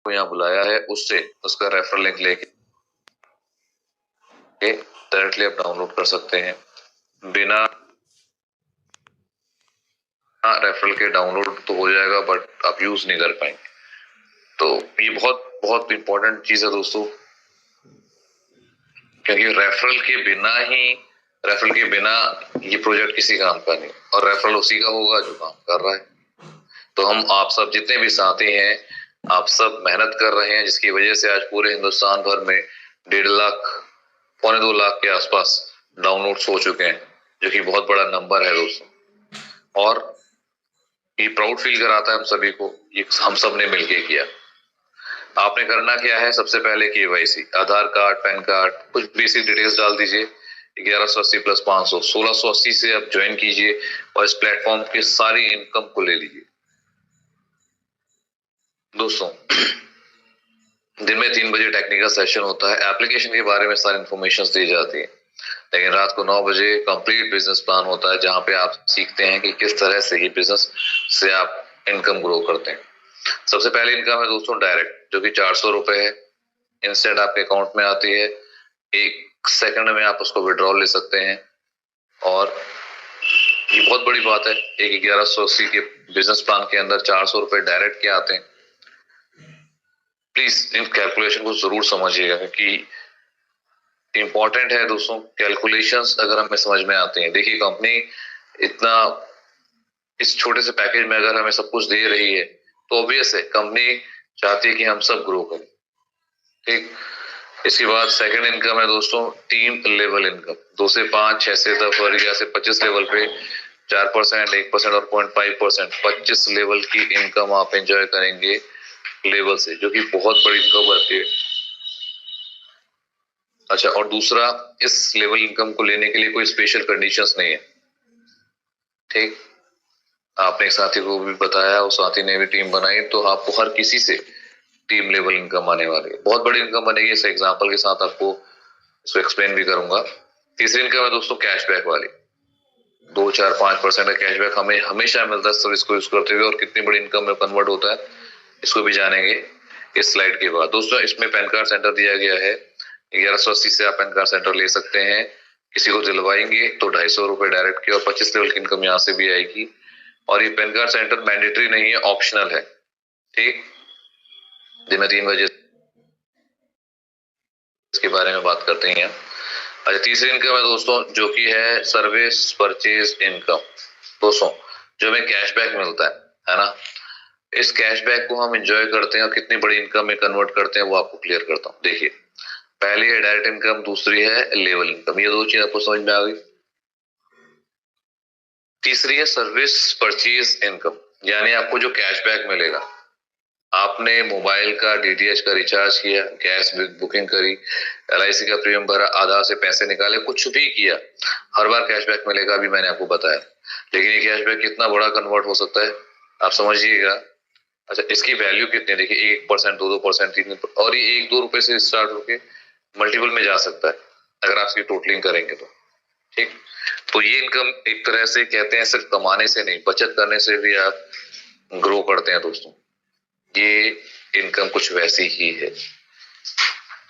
को यहाँ बुलाया है उससे उसका रेफरल लिंक लेके डायरेक्टली आप डाउनलोड कर सकते हैं। बिना रेफरल के डाउनलोड तो हो जाएगा बट आप यूज नहीं कर पाएंगे। तो ये बहुत बहुत इंपॉर्टेंट चीज है दोस्तों, क्योंकि रेफरल के बिना ये प्रोजेक्ट किसी काम का नहीं, और रेफरल उसी का होगा जो काम कर रहा है। तो हम आप सब जितने भी साथी हैं, आप सब मेहनत कर रहे हैं, जिसकी वजह से आज पूरे हिंदुस्तान भर में 1.5 लाख 2.25 लाख के आसपास डाउनलोड्स हो चुके हैं, जो कि बहुत बड़ा नंबर है दोस्तों। और ये प्राउड फील कराता है हम सभी को, ये हम सब ने मिलके किया। आपने करना क्या है, सबसे पहले केवाईसी, आधार कार्ड, पैन कार्ड, कुछ बेसिक डिटेल्स डाल दीजिए। 1180 प्लस 500 1680 से आप ज्वाइन कीजिए और इस प्लेटफॉर्म की सारी इनकम को ले लीजिए। दोस्तों दिन में 3 बजे टेक्निकल सेशन होता है, एप्लीकेशन के बारे में सारी इन्फॉर्मेशन दी जाती है, लेकिन रात को 9 बजे कंप्लीट बिजनेस प्लान होता है, जहां पे आप सीखते हैं कि किस तरह से ही बिजनेस से आप इनकम ग्रो करते हैं। सबसे पहले इनकम है दोस्तों डायरेक्ट, जो कि 400 रुपए है, इंस्टेंट आपके अकाउंट में आती है। 1 सेकंड में आप उसको विड्रॉल ले सकते हैं, और ये बहुत बड़ी बात है। एक 1180 के बिजनेस प्लान के अंदर 400 रुपए डायरेक्ट के आते हैं। प्लीज इन कैलकुलेशन को जरूर समझिएगा, क्योंकि इंपॉर्टेंट है दोस्तों। कैलकुलेशंस अगर हमें समझ में आते हैं, देखिए कंपनी इतना इस छोटे से पैकेज में अगर हमें सब कुछ दे रही है, तो ऑब्वियस है कंपनी चाहती है कि हम सब ग्रो करें। ठीक, इसके बाद सेकंड इनकम है दोस्तों टीम लेवल इनकम। 2 से 5, 6 से 10 और 11 से 25 लेवल पे 4%, 1% और 0.5% 25 लेवल की इनकम आप एंजॉय करेंगे लेवल से, जो कि बहुत बड़ी इनकम रहती है। अच्छा, और दूसरा, इस लेवल इनकम को लेने के लिए कोई स्पेशल कंडीशंस नहीं है। ठीक, आपने एक साथी को भी बताया, उस साथी ने भी टीम बनाई, तो आपको हर किसी से टीम लेवल इनकम आने वाली है, बहुत बड़ी इनकम बनेगी। इस एग्जांपल के साथ आपको इसको एक्सप्लेन भी करूंगा। तीसरी इनकम है दोस्तों कैशबैक वाली। 2, 4, 5% का कैशबैक हमें हमेशा मिलता है सब इसको यूज करते हुए, और कितनी बड़ी इनकम में कन्वर्ट होता है इसको भी जानेंगे इस स्लाइड के बाद। दोस्तों इसमें पैन कार्ड सेंटर दिया गया है, 1180 से आप पैन कार्ड सेंटर ले सकते हैं। किसी को दिलवाएंगे तो 250 रुपए डायरेक्ट की, और 25 लेवल की इनकम यहाँ से भी आएगी। और ये पैन कार्ड सेंटर मैंडेटरी नहीं है, ऑप्शनल है। ठीक, दिन में 3 बजे इसके बारे में बात करते हैं। अच्छा, तीसरी इनकम है दोस्तों, जो कि है सर्विस परचेज इनकम। दोस्तों जो हमें कैशबैक मिलता है ना, इस कैशबैक को हम एंजॉय करते हैं और कितनी बड़ी इनकम में कन्वर्ट करते हैं वो आपको क्लियर करता हूँ। देखिए, पहली है डायरेक्ट इनकम, दूसरी है लेवल इनकम। ये 2 चीज आपको समझ में आ गई। तीसरी है सर्विस परचेज इनकम, यानी आपको जो कैशबैक मिलेगा, आपने मोबाइल का डीटीएच का रिचार्ज किया, गैस बुकिंग करी, एलआईसी का प्रीमियम भरा, आधार से पैसे निकाले, कुछ भी किया, हर बार कैशबैक मिलेगा, अभी मैंने आपको बताया। लेकिन ये कैशबैक कितना बड़ा कन्वर्ट हो सकता है आप समझिएगा। अच्छा, इसकी वैल्यू कितनी है, देखिए 1%, 2%, 3%, और ये 1-2 रुपए से स्टार्ट होके मल्टीपल में जा सकता है अगर आप इसकी टोटलिंग करेंगे तो। ठीक, तो ये इनकम एक तरह से कहते हैं सिर्फ कमाने से नहीं, बचत करने से भी आप ग्रो करते हैं दोस्तों। ये इनकम कुछ वैसी ही है।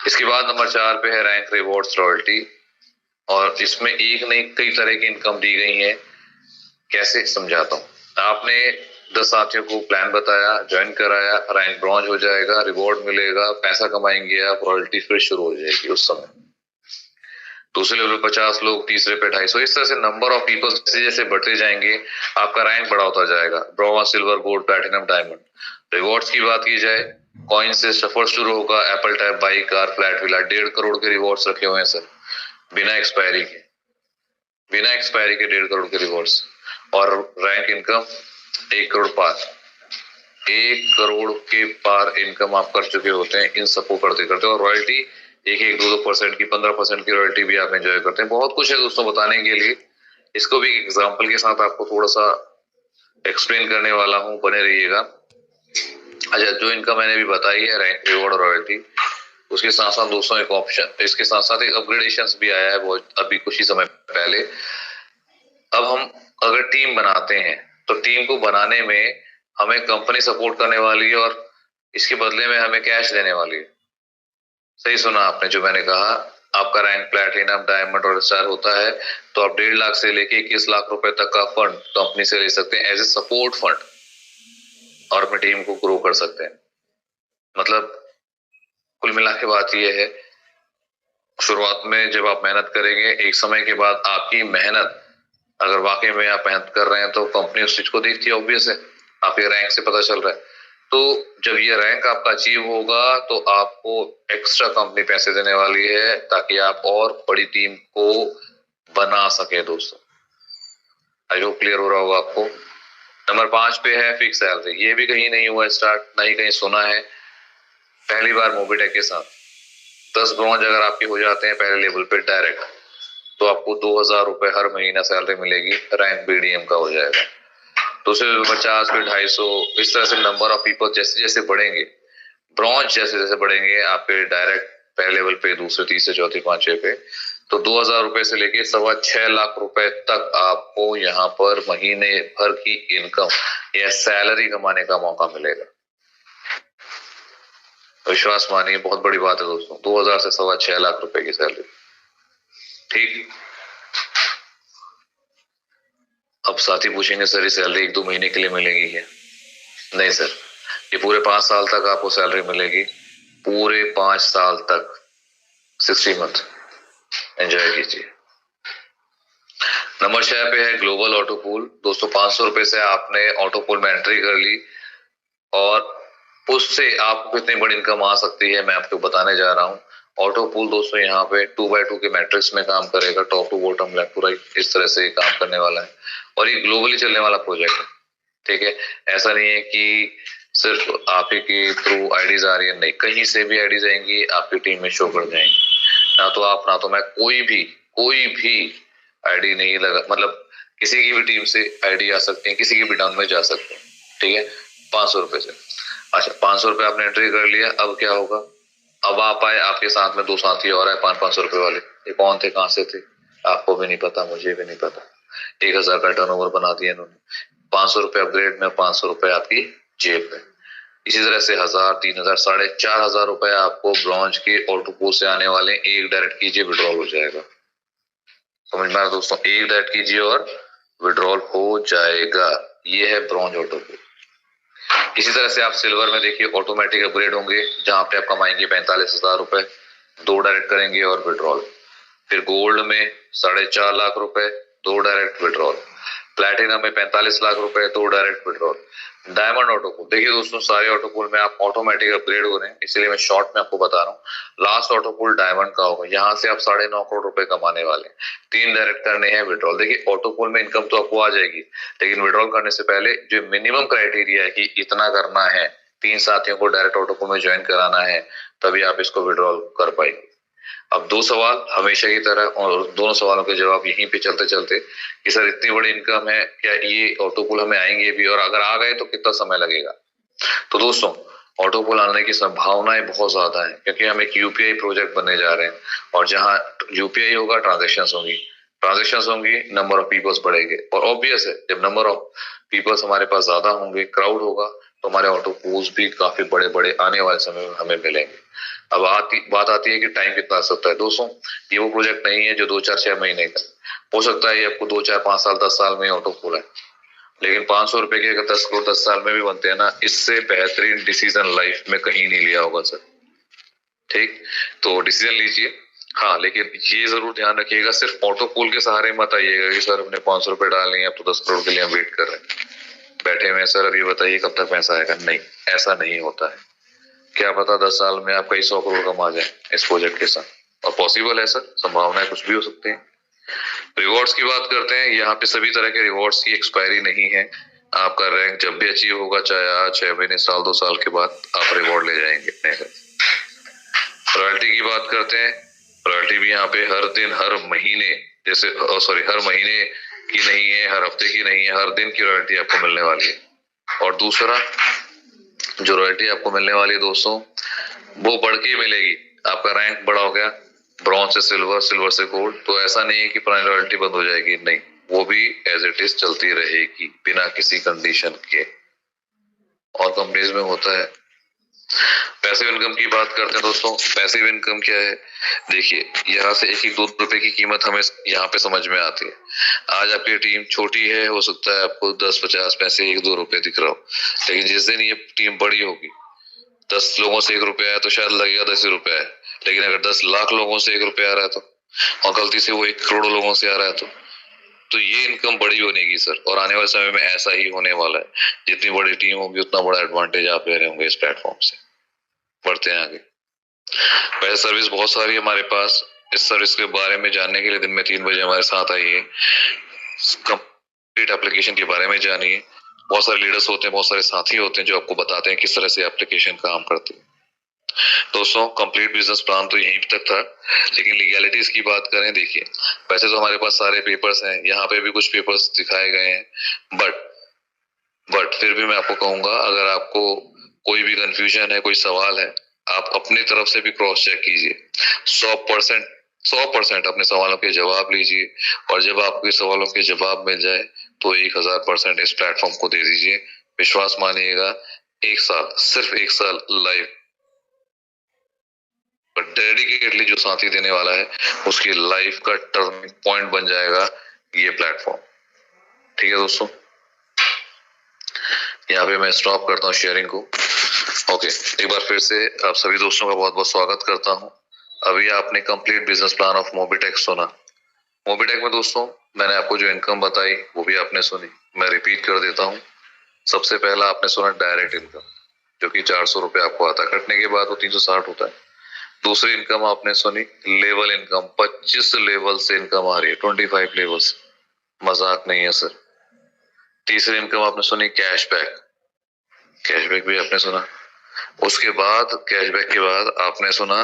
इसके बाद नंबर 4 पे है रैंक, रिवॉर्ड्स, रॉयल्टी, और इसमें एक नहीं कई तरह की इनकम दी गई है। कैसे समझाता हूँ। आपने 10 साथियों को प्लान बताया, ज्वाइन कराया, रैंक ब्रॉन्ज हो जाएगा, रिवॉर्ड मिलेगा, पैसा कमाएंगे आप, रॉयल्टी फिर शुरू हो जाएगी उस समय। दूसरे लेवल पे 50 लोग, तीसरे पे 250। इस तरह से नंबर ऑफ पीपल जैसे जैसे बढ़ते जाएंगे आपका रैंक बड़ा होता जाएगा, bronze, silver, gold, platinum, diamond. Rewards की बात की जाए, कॉइन से सफर शुरू होगा, Apple type, bike, car, flat, villa, 1.5 crore के रिवॉर्ड्स रखे हुए हैं सर, बिना एक्सपायरी के 1.5 करोड़ के रिवॉर्ड्स। और रैंक इनकम 1 करोड़ पार, 1 करोड़ के पार इनकम आप कर चुके होते हैं इन सबको करते करते। और रॉयल्टी 1-2% की, 15% की रॉयल्टी भी आप एंजॉय करते हैं। बहुत कुछ है दोस्तों बताने के लिए, इसको भी एग्जांपल के साथ आपको थोड़ा सा एक्सप्लेन करने वाला हूँ, बने रहिएगा। अच्छा, जो इनकम मैंने भी बताई है, रैंक, रिवॉर्ड और रॉयल्टी, उसके साथ साथ दोस्तों एक ऑप्शन, इसके साथ साथ एक अपग्रेडेशन भी आया है बहुत अभी कुछ ही समय पहले। अब हम अगर टीम बनाते हैं तो टीम को बनाने में हमें कंपनी सपोर्ट करने वाली है, और इसके बदले में हमें कैश देने वाली है। सही सुना आपने जो मैंने कहा। आपका रैंक प्लैटिनम, डायमंड और स्टार होता है तो आप 1.5 लाख से लेके 21 लाख रुपए तक का फंड कंपनी से ले सकते हैं एज ए सपोर्ट फंड और अपनी टीम को ग्रो कर सकते हैं। मतलब कुल मिला के बात यह है, शुरुआत में जब आप मेहनत करेंगे, एक समय के बाद आपकी मेहनत, अगर वाकई में आप मेहनत कर रहे हैं तो कंपनी उस चीज को देखती है, ऑब्वियस है, आपके रैंक से पता चल रहा है। तो जब ये रैंक आपका अचीव होगा तो आपको एक्स्ट्रा कंपनी पैसे देने वाली है ताकि आप और बड़ी टीम को बना सके दोस्तों। आई होप क्लियर हो रहा होगा आपको। नंबर 5 पे है फिक्स सैलरी। ये भी कहीं नहीं हुआ स्टार्ट, नहीं कहीं सुना है, पहली बार मोबिटेक के साथ 10 ब्रॉन्ज अगर आपके हो जाते हैं पहले लेवल पे डायरेक्ट, तो आपको 2000 रुपए हर महीना सैलरी मिलेगी, रैंक बीडीएम का हो जाएगा। दूसरे 50, फिर 250, इस तरह से नंबर ऑफ पीपल जैसे जैसे बढ़ेंगे, ब्रॉन्ज जैसे जैसे बढ़ेंगे आपके डायरेक्ट पहले लेवल पे, दूसरे, तीसरे, चौथे, पांचवे पे, तो 2000 रुपए से लेके 6.25 लाख रुपए तक आपको यहाँ पर महीने भर की इनकम या सैलरी कमाने का मौका मिलेगा। विश्वास मानिए, बहुत बड़ी बात है दोस्तों, 2000 से 6.25 लाख रुपए की सैलरी। ठीक। अब साथी पूछेंगे सर ये सैलरी 1-2 महीने के लिए मिलेगी क्या? नहीं सर, ये पूरे 5 साल तक आपको सैलरी मिलेगी, पूरे 5 साल तक, 60 मंथ एंजॉय कीजिए। नंबर 6 पे है ग्लोबल ऑटो पूल। दोस्तों 500 रुपए से आपने ऑटो पूल में एंट्री कर ली और उससे आपको कितनी बड़ी इनकम आ सकती है मैं आपको बताने जा रहा हूँ। ऑटो पूल दोस्तों यहाँ पे 2x2 के मैट्रिक्स में काम करेगा, top to bottom, left to right, इस तरह से काम करने वाला है और ये ग्लोबली चलने वाला प्रोजेक्ट है। ठीक है, ऐसा नहीं है कि सिर्फ आप ही के थ्रू आईडीज आ रही है, नहीं, कहीं से भी आईडीज आएंगी आपकी टीम में शो कर जाएंगी। ना तो आप ना तो मैं, कोई भी आईडी नहीं लगा, मतलब किसी की भी टीम से आईडी आ सकते हैं, किसी की भी डाउन में जा सकते हैं। ठीक है, 500 रुपए से। अच्छा, 500 रुपए आपने एंट्री कर लिया, अब क्या होगा? अब आप आए, आपके साथ में 2 साथी और आए 500 रुपए वाले। ये कौन थे, कहां से थे, आपको भी नहीं पता, मुझे भी नहीं पता। 1000 का टर्नओवर बना दिया इन्होंने, 500 रुपए अपग्रेड में, 500 रुपए आपकी जेब में। इसी तरह से 1000, 3000, 4500 रुपए आपको ब्रॉन्ज के ऑटो पूल से आने वाले, एक डायरेक्ट कीजिए विड्रॉल हो जाएगा। समझ में आ रहा दोस्तों, एक डायरेक्ट कीजिए और विड्रॉल हो जाएगा। ये है ब्रॉन्ज ऑटो पूल। इसी तरह से आप सिल्वर में देखिए ऑटोमेटिक अपग्रेड होंगे, जहां पे आप कमाएंगे 45,000 रुपए, 2 डायरेक्ट करेंगे और विड्रॉल। फिर गोल्ड में 4.5 लाख रुपए, 2 डायरेक्ट विड्रॉल। प्लैटिनम में 45 लाख रुपए, 2 direct withdrawal. Diamond auto pool देखिए दोस्तों, सारे ऑटो पूल में आप ऑटोमेटिक अपग्रेड हो रहे हैं, इसलिए मैं शॉर्ट में आपको बता रहा हूँ। लास्ट ऑटो पूल डायमंड का होगा, यहाँ से आप 9.5 करोड़ रुपए कमाने वाले हैं। 3 डायरेक्ट करने हैं, विड्रॉल। देखिए ऑटो पूल में इनकम तो आपको आ जाएगी, लेकिन विड्रॉल करने से पहले जो मिनिमम क्राइटेरिया है कि इतना करना है, 3 साथियों को डायरेक्ट ऑटो पूल में ज्वाइन कराना है, तभी आप इसको विड्रॉल कर पाएंगे। अब 2 सवाल हमेशा की तरह, और दोनों सवालों के जवाब यहीं पे चलते चलते कि सर इतनी बड़ी इनकम है, क्या ये ऑटो पूल हमें आएंगे भी, और अगर आ गए तो कितना समय लगेगा? तो दोस्तों ऑटो पूल आने की संभावनाएं बहुत ज्यादा है, क्योंकि हम एक यूपीआई प्रोजेक्ट बनने जा रहे हैं, और जहां यूपीआई होगा ट्रांजेक्शन होंगी, नंबर ऑफ पीपल्स बढ़ेंगे, और ऑब्वियस है जब नंबर ऑफ पीपल्स हमारे पास ज्यादा होंगे, क्राउड होगा, तो हमारे ऑटो पूल्स भी काफी बड़े बड़े आने वाले समय में हमें मिलेंगे। अब बात आती है कि टाइम कितना लग सकता है। दोस्तों ये वो प्रोजेक्ट नहीं है जो 2-4-6 महीने का, हो सकता है ये आपको 2-4-5 साल 10 साल में ऑटो पूल है, लेकिन 500 रुपए के अगर 10 करोड़ 10 साल में भी बनते हैं ना, इससे बेहतरीन डिसीजन लाइफ में कहीं नहीं लिया होगा सर। ठीक, तो डिसीजन लीजिए। हाँ, लेकिन ये जरूर ध्यान रखिएगा, सिर्फ ऑटो पूल के सहारे मत आइएगा कि सर हमने 500 रुपए डालने हैं, अब तो 10 करोड़ के लिए हम वेट कर रहे हैं, बैठे हुए सर, अभी बताइए कब तक पैसा आएगा। नहीं, ऐसा नहीं होता है। क्या पता 10 साल में आप कई 100 करोड़ कमा जाए इस प्रोजेक्ट के साथ, और पॉसिबल है सर, संभावनाएं कुछ भी हो सकती है। रिवॉर्ड्स की बात करते हैं, यहाँ पे सभी तरह के रिवॉर्ड्स की एक्सपायरी नहीं है। आपका रैंक जब भी अचीव होगा, चाहे आज, 6 महीने, साल, 2 साल के बाद आप रिवॉर्ड ले जाएंगे। रॉयल्टी की बात करते हैं, रॉयल्टी भी यहाँ पे हर दिन, हर महीने, जैसे हर महीने की नहीं है, हर हफ्ते की नहीं है, हर दिन की रॉयल्टी आपको मिलने वाली है। और दूसरा जो रॉयल्टी आपको मिलने वाली है दोस्तों, वो बढ़ के मिलेगी। आपका रैंक बड़ा हो गया, ब्रॉन्ज से सिल्वर, सिल्वर से गोल्ड, तो ऐसा नहीं है कि पुरानी रॉयल्टी बंद हो जाएगी, नहीं, वो भी एज इट इज चलती रहेगी बिना किसी कंडीशन के। और कंपनीज में होता है पैसिव इनकम की बात करते हैं दोस्तों। पैसिव इनकम क्या है? देखिए, यहाँ से एक एक दो रुपए की कीमत हमें यहाँ पे समझ में आती है। आज आपकी टीम छोटी है, हो सकता है आपको 10-50 पैसे 1-2 रुपए दिख रहा हो, लेकिन जिस दिन ये टीम बड़ी होगी, 10 लोगों से 1 रुपया है तो शायद लगेगा 10 ही रुपया है, लेकिन अगर 10 लाख लोगों से 1 रुपया आ रहा है तो, और गलती से वो 1 करोड़ लोगों से आ रहा है तो ये इनकम बड़ी बनेगी सर। और आने वाले समय में ऐसा ही होने वाला है। जितनी बड़ी टीम होगी उतना बड़ा एडवांटेज आप ले रहे होंगे इस प्लेटफॉर्म से। बढ़ते हैं आगे। वैसे सर्विस बहुत सारी है हमारे पास। इस सर्विस के बारे में जानने के लिए दिन में 3 बजे हमारे साथ आइए, कंप्लीट एप्लीकेशन के बारे में जानिए। बहुत सारे लीडर्स होते हैं, बहुत सारे साथी होते हैं जो आपको बताते हैं किस तरह से एप्लीकेशन काम करती है। दोस्तों, कंप्लीट बिजनेस प्लान तो यहीं तक था, लेकिन लीगैलिटीज की बात करें, देखिए वैसे तो हमारे पास सारे पेपर्स हैं, यहाँ पे भी कुछ पेपर्स दिखाए गए हैं, बट फिर भी मैं आपको कहूंगा, अगर आपको कोई भी कंफ्यूजन है, कोई सवाल है, आप अपनी तरफ से भी क्रॉस चेक कीजिए। 100% अपने सवालों के जवाब लीजिए, और जब आपके सवालों के जवाब मिल जाए तो 1000% इस प्लेटफॉर्म को दे दीजिए। विश्वास मानिएगा, 1 साल, सिर्फ 1 साल लाइव डेडिकेटली जो साथी देने वाला है, उसकी लाइफ का टर्निंग पॉइंट बन जाएगा ये प्लेटफॉर्म। ठीक है दोस्तों, यहाँ पे मैं स्टॉप करता हूँ शेयरिंग को। ओके, एक बार फिर से आप सभी दोस्तों का बहुत बहुत स्वागत करता हूँ। अभी आपने complete business plan of Mobitech सुना। मोबिटेक में दोस्तों मैंने आपको जो इनकम बताई वो भी आपने सुनी। मैं रिपीट कर देता हूँ। सबसे पहला आपने सुना डायरेक्ट इनकम, जो कि 400 रुपए आपको आता है, कटने के बाद वो 360 होता है। दूसरी इनकम आपने सुनी लेवल इनकम, 25 लेवल से इनकम आ रही है, 25 लेवल्स, मजाक नहीं है सर। तीसरी इनकम आपने सुनी कैशबैक, कैशबैक भी आपने सुना। उसके बाद कैशबैक के बाद आपने सुना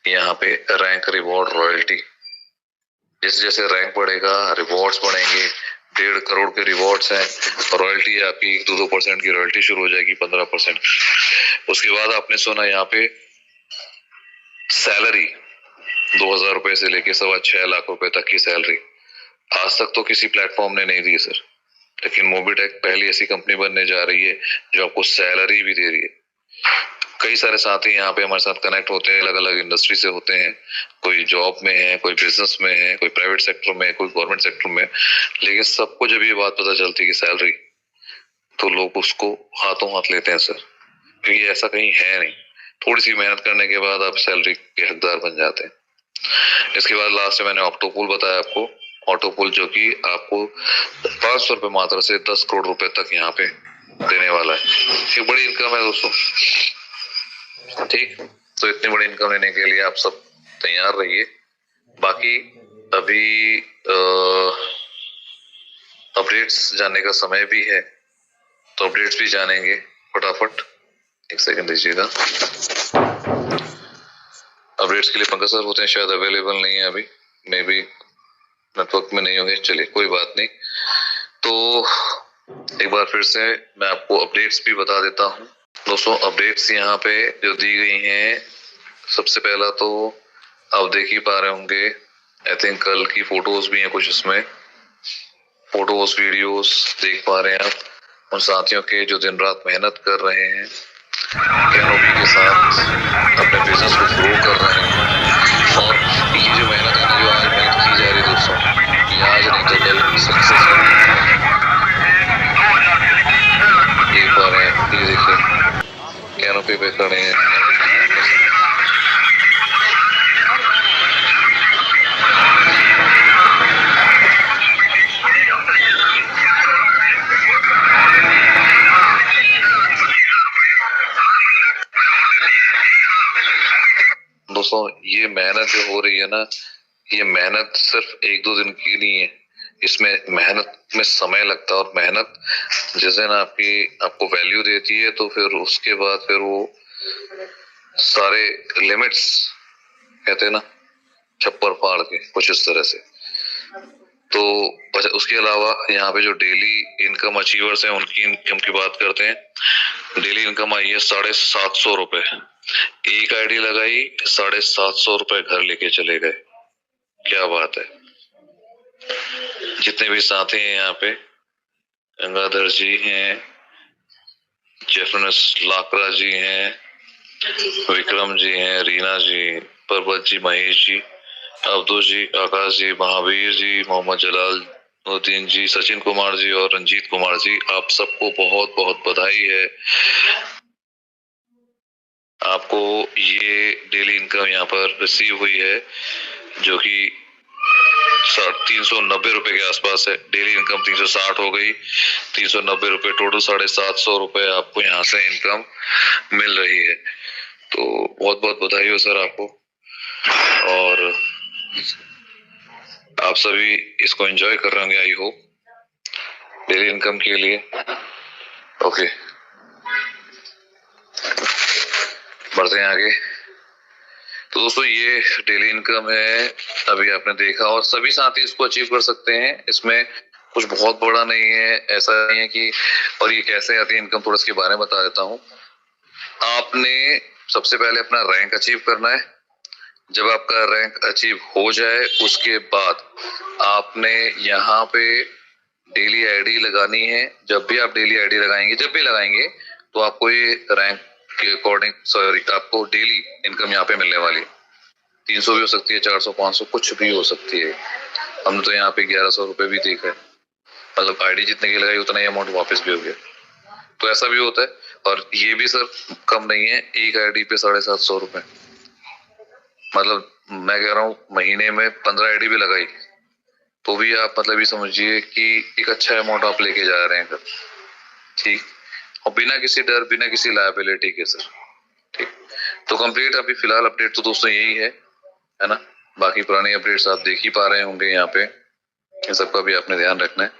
यहाँ पे रैंक, रिवॉर्ड, रॉयल्टी। जैसे जैसे रैंक बढ़ेगा रिवॉर्ड्स बढ़ेंगे। 1.5 करोड़ के रिवॉर्ड्स हैं, रॉयल्टी आपकी 2% की रॉयल्टी शुरू हो जाएगी, 15%। उसके बाद आपने सुना यहाँ पे सैलरी 2000 रुपए से लेके 6.25 लाख रुपए तक की सैलरी। आज तक तो किसी प्लेटफॉर्म ने नहीं दी सर, लेकिन मोबिटेक पहली ऐसी कंपनी बनने जा रही है जो आपको सैलरी भी दे रही है। कई सारे साथी यहाँ पे हमारे साथ कनेक्ट होते हैं, अलग अलग इंडस्ट्री से होते हैं। कोई जॉब में है, कोई बिजनेस में है, कोई प्राइवेट सेक्टर में, कोई गवर्नमेंट सेक्टर में, लेकिन सबको जब ये बात पता चलती है कि सैलरी, तो लोग उसको हाथों हाथ लेते हैं सर, क्योंकि ऐसा कहीं है नहीं। थोड़ी सी मेहनत करने के बाद आप सैलरी के हकदार बन जाते हैं। इसके बाद लास्ट में मैंने ऑक्टोपुल बताया आपको। ऑटोपुल जो कि आपको 500 रुपए मात्र से 10 करोड़ रुपए तक यहाँ पे देने वाला है। एक बड़ी इनकम है दोस्तों। ठीक, तो इतनी बड़ी इनकम लेने के लिए आप सब तैयार रहिए। बाकी अभी अपडेट्स जानने का समय भी है, तो अपडेट्स भी जानेंगे फटाफट। एक सेकंड दीजिएगा। अपडेट्स के लिए पंकज सर होते हैं, शायद अवेलेबल नहीं है अभी, मे बी नेटवर्क में नहीं होंगे। चलिए कोई बात नहीं। तो एक बार फिर से मैं आपको अपडेट्स भी बता देता हूँ दोस्तों। अपडेट्स यहाँ पे जो दी गई हैं, सबसे पहला तो आप देख ही पा रहे होंगे, आई थिंक कल की फोटोज भी हैं कुछ इसमें, फोटोज वीडियोस देख पा रहे हैं आप उन साथियों के जो दिन रात मेहनत कर रहे हैं, कैनोपी के साथ अपने बिजनेस को ग्रो कर रहे हैं। और ये जो मेहनत है ना, जो आज मेहनत की जा रही है दोस्तों, ये आज नहीं तो कल सक्सेस देख पा रहे हैं। ये देखिए कैनोपी पे खड़े हैं। दोस्तों ये मेहनत जो हो रही है ना, ये मेहनत सिर्फ 1-2 दिन की नहीं है। इसमें मेहनत में समय लगता है, और मेहनत जिस दिन आपको वैल्यू देती है, तो फिर उसके बाद फिर वो सारे लिमिट्स, कहते हैं ना, छप्पर फाड़ के, कुछ इस तरह से। तो उसके अलावा यहाँ पे जो डेली इनकम अचीवर्स हैं उनकी इनकम की बात करते हैं। डेली इनकम आई है 750 रुपए। एक आईडी लगाई, 750 रुपए घर लेके चले गए। क्या बात है। जितने भी साथी हैं यहाँ पे, गंगाधर जी हैं, जेफरनस लाकरा जी हैं, विक्रम जी हैं, रीना जी, पर्वत जी, महेश जी, अब्दुल जी, आकाश जी, महावीर जी, मोहम्मद जलालुद्दीन जी, सचिन कुमार जी और रंजीत कुमार जी, आप सबको बहुत बहुत बधाई है। आपको ये डेली इनकम यहाँ पर रिसीव हुई है, जो कि 390 रुपए के आसपास है। डेली इनकम 360 हो गई, 390 रुपए टोटल, 750 रुपए आपको यहाँ से इनकम मिल रही है। तो बहुत बहुत बधाई हो सर आपको, और आप सभी इसको एंजॉय कर रहे होंगे आई होप, डेली इनकम के लिए। ओके, बढ़ते हैं आगे। तो दोस्तों ये डेली इनकम है, अभी आपने देखा, और सभी साथी इसको अचीव कर सकते हैं। इसमें कुछ बहुत बड़ा नहीं है, ऐसा नहीं है कि, और ये कैसे आती है इनकम, थोड़ा इसके बारे में बता देता हूँ। आपने सबसे पहले अपना रैंक अचीव करना है। जब आपका रैंक अचीव हो जाए उसके बाद आपने यहाँ पे डेली आईडी लगानी है। जब भी आप डेली आईडी लगाएंगे, जब भी लगाएंगे, तो आपको ये रैंक के अकॉर्डिंग, सॉरी, आपको डेली इनकम यहाँ पे मिलने वाली है। 300 भी हो सकती है, 400, 500, कुछ भी हो सकती है। हमने तो यहाँ पे 1100 रुपए भी देखा है, मतलब आईडी जितने की लगाई उतना ही अमाउंट वापस भी हो गया। तो ऐसा भी होता है, और ये भी सर कम नहीं है, एक आईडी पे 750 रुपए, मतलब मैं कह रहा हूँ महीने में 15 आईडी भी लगाई तो भी आप मतलब ये समझिए कि एक अच्छा अमाउंट आप लेके जा रहे हैं सर। ठीक, और बिना किसी डर, बिना किसी लायबिलिटी के सर। ठीक, तो कंप्लीट अभी फिलहाल अपडेट तो दोस्तों यही है ना। बाकी पुराने अपडेट्स आप देख ही पा रहे होंगे यहाँ पे, इन सबका भी आपने ध्यान रखना है।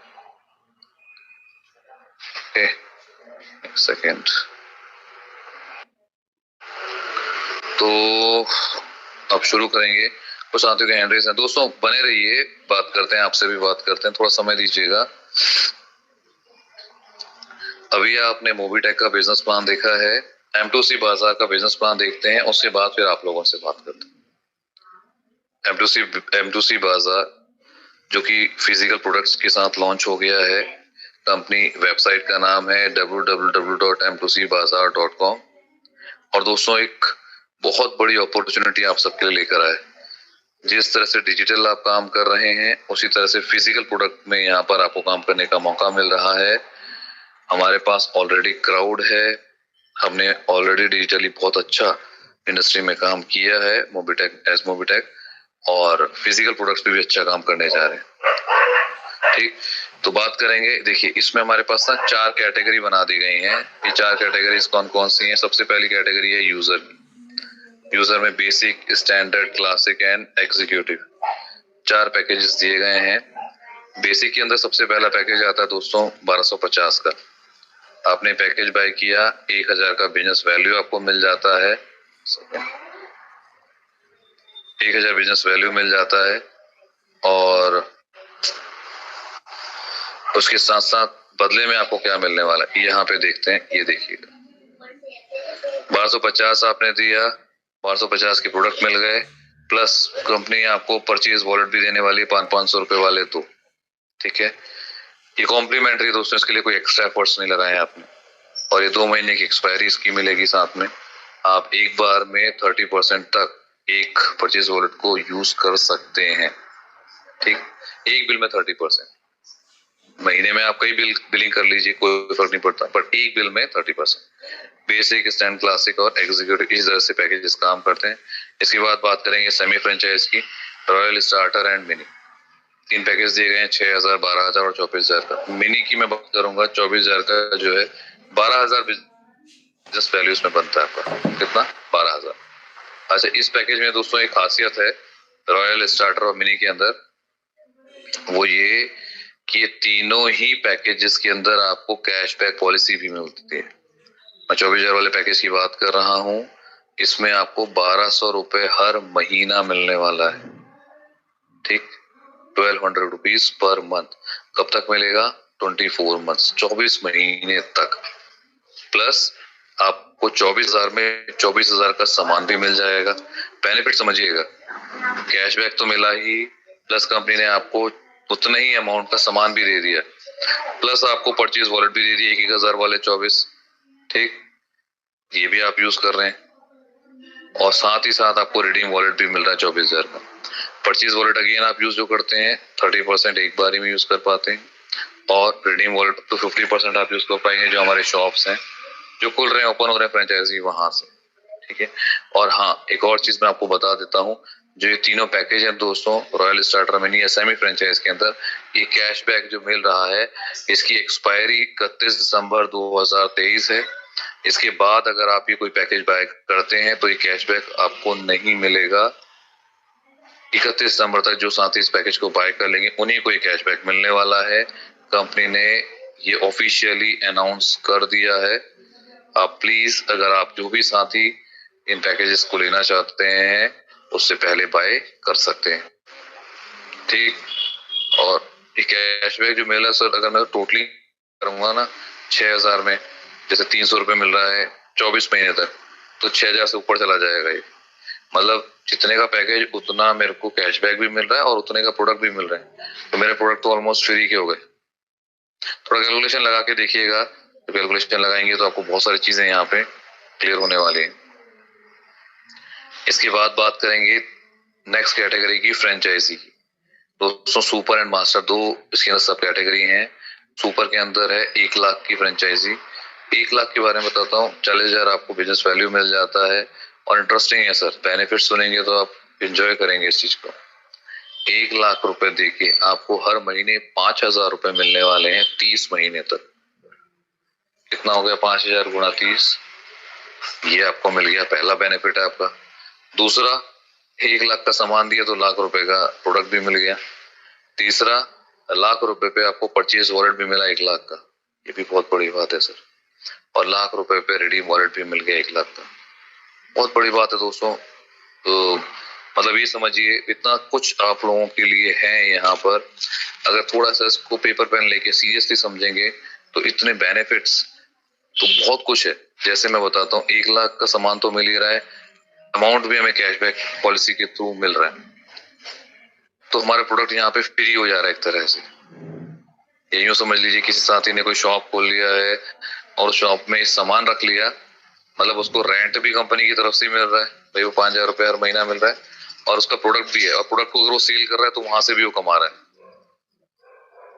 एक सेकेंड। तो अब शुरू करेंगे। कुछ साथियों के हैंड रेज हैं, दोस्तों बने रहिए, बात करते हैं, आपसे भी बात करते हैं, थोड़ा समय दीजिएगा। अभी आपने मोबीटेक का बिजनेस प्लान देखा है, M2C बाजार का बिजनेस प्लान देखते हैं, उसके बाद फिर आप लोगों से बात करते हैं। M2C बाजार जो कि फिजिकल प्रोडक्ट्स के साथ लॉन्च हो गया है। कंपनी वेबसाइट का नाम है www.m2cbazaar.com। और दोस्तों एक बहुत बड़ी अपॉर्चुनिटी आप सबके लिए लेकर आए। जिस तरह से डिजिटल आप काम कर रहे हैं, उसी तरह से फिजिकल प्रोडक्ट में यहाँ पर आपको काम करने का मौका मिल रहा है। हमारे पास ऑलरेडी क्राउड है, हमने ऑलरेडी डिजिटली बहुत अच्छा इंडस्ट्री में काम किया है, मोबीटेक एज मोबीटेक, और फिजिकल प्रोडक्ट्स पे भी अच्छा काम करने जा रहे हैं। ठीक, तो बात करेंगे। देखिए इसमें हमारे पास ना 4 कैटेगरी बना दी गई हैं। ये 4 कैटेगरीज कौन कौन सी हैं? सबसे पहली कैटेगरी है यूजर की। यूजर में basic, standard, classic and executive 4 packages दिए गए हैं। बेसिक के अंदर सबसे पहला पैकेज आता है दोस्तों 1250 का। आपने पैकेज बाय किया, 1000 का बिजनेस वैल्यू आपको मिल जाता है, 1000 बिजनेस वैल्यू मिल जाता है। और उसके साथ साथ बदले में आपको क्या मिलने वाला है, यहाँ पे देखते हैं। ये देखिएगा 1250 आपने दिया, 1250 के प्रोडक्ट मिल गए, प्लस कंपनी आपको परचेज वॉलेट भी देने वाली है 500 रुपए वाले। तो ठीक है, ये कॉम्प्लीमेंट्री दोस्तों, इसके लिए कोई एक्स्ट्रा एफर्ट्स नहीं लगाए आपने। और ये 2 महीने की एक्सपायरी इसकी मिलेगी साथ में। आप एक बार में 30% तक एक परचेज वॉलेट को यूज कर सकते हैं। ठीक, एक बिल में 30%, महीने में आप कई बिलिंग कर लीजिए, कोई फर्क नहीं पड़ता, बट एक बिल में 30%। बेसिक, स्टैंड, क्लासिक और एग्जीक्यूटिव, इस तरह से पैकेजेस काम करते हैं। इसके बाद बात करेंगे सेमी फ्रेंचाइज की, royal, starter and mini. 3 package दिए गए हैं, 6000, 12000 और 24000 का। मिनी की मैं बात करूंगा, 24000 का जो है 12000 बिजनेस वैल्यू इसमें बनता है आपका। कितना? 12000। अच्छा, इस पैकेज में दोस्तों एक खासियत है रॉयल, स्टार्टर और मिनी के अंदर, वो ये कि ये तीनों ही पैकेजेस के अंदर आपको कैशबैक पॉलिसी भी मिलती है। मैं 24000 वाले पैकेज की बात कर रहा हूँ, इसमें आपको 1200 रुपए हर महीना मिलने वाला है। ठीक, 1200 रुपीज पर मंथ। कब तक मिलेगा? 24 मंथ, 24 महीने तक। प्लस आपको 24000 में 24000 का सामान भी मिल जाएगा। बेनिफिट समझिएगा, कैशबैक तो मिला ही, प्लस कंपनी ने आपको उतने ही अमाउंट का सामान भी दे दिया, प्लस आपको परचेज वॉलेट भी दे दी 1000 वाले 24। ठीक, ये भी आप यूज कर रहे हैं। और साथ ही साथ आपको रिडीम वॉलेट भी मिल रहा है 24,000 का। परचेज वॉलेट अगेन आप यूज जो करते हैं 30% एक बार ही में यूज कर पाते हैं, और रिडीम वॉलेट तो 50% आप यूज कर पाएंगे जो हमारे शॉप्स हैं जो खुल रहे हैं, ओपन हो रहे हैं फ्रेंचाइजी वहां से। ठीक है। और हाँ, एक और चीज मैं आपको बता देता हूँ, जो ये तीनों पैकेज हैं दोस्तों, royal starter mini SME franchise के अंदर ये कैशबैक जो मिल रहा है, इसकी एक्सपायरी 31 दिसंबर 2023 है। इसके बाद अगर आप ये कोई पैकेज बाय करते हैं तो ये कैशबैक आपको नहीं मिलेगा। 31 दिसंबर तक जो साथी इस पैकेज को बाय कर लेंगे उन्हीं को ये कैशबैक मिलने वाला है। कंपनी ने ये ऑफिशियली अनाउंस कर दिया है। आप प्लीज, अगर आप जो भी साथी इन पैकेजेस को लेना चाहते हैं उससे पहले बाय कर सकते हैं। ठीक। और ये कैशबैक जो मिला सर, अगर मैं टोटली करूंगा ना 6,000 में, जैसे 300 रुपए मिल रहा है 24 महीने तक, तो 6,000 से ऊपर चला जाएगा ये। मतलब जितने का पैकेज उतना मेरे को कैशबैक भी मिल रहा है और उतने का प्रोडक्ट भी मिल रहा है, तो मेरे प्रोडक्ट तो ऑलमोस्ट फ्री के हो गए। थोड़ा कैलकुलेशन लगा के देखिएगा, तो कैलकुलेशन लगाएंगे तो आपको बहुत सारी चीजें यहाँ पे क्लियर होने वाली है। इसके बाद बात करेंगे नेक्स्ट कैटेगरी की, फ्रेंचाइजी की। दोस्तों सुपर एंड मास्टर दो इसके अंदर सब कैटेगरी हैं। सुपर के अंदर है 1 लाख की फ्रेंचाइजी। 1 लाख के बारे में बताता हूँ। 40,000 आपको बिजनेस वैल्यू मिल जाता है, और इंटरेस्टिंग है सर, बेनिफिट सुनेंगे तो आप एंजॉय करेंगे इस चीज को। 1 लाख रुपए देके आपको हर महीने 5,000 रुपए मिलने वाले हैं 30 महीने तक। कितना हो गया 5,000 गुणा 30, ये आपको मिल गया, पहला बेनिफिट है आपका। दूसरा, 1 लाख का सामान दिया तो लाख रुपए का प्रोडक्ट भी मिल गया। तीसरा, लाख रुपए पे आपको परचेज वॉलेट भी मिला 1 लाख का, ये भी बहुत बड़ी बात है सर। और लाख रुपए पे रिडीम वॉलेट भी मिल गया 1 लाख का, बहुत बड़ी बात है दोस्तों। तो मतलब ये समझिए इतना कुछ आप लोगों के लिए है यहाँ पर। अगर थोड़ा सा इसको पेपर पेन लेके सीरियसली समझेंगे तो इतने बेनिफिट्स तो बहुत कुछ है। जैसे मैं बताता हूँ, 1 लाख का सामान तो मिल ही रहा है, अमाउंट भी हमें कैशबैक पॉलिसी के थ्रू मिल रहा है, तो हमारा प्रोडक्ट यहाँ पे फ्री हो जा रहा है एक तरह से। ये यूं समझ लीजिए किसी साथी ने कोई शॉप खोल लिया है और शॉप में सामान रख लिया, मतलब उसको रेंट भी कंपनी की तरफ से मिल रहा है, भाई वो 5,000 रुपए हर महीना मिल रहा है, और उसका प्रोडक्ट भी है, और प्रोडक्ट को अगर वो सेल कर रहा है तो वहां से भी वो कमा रहा है।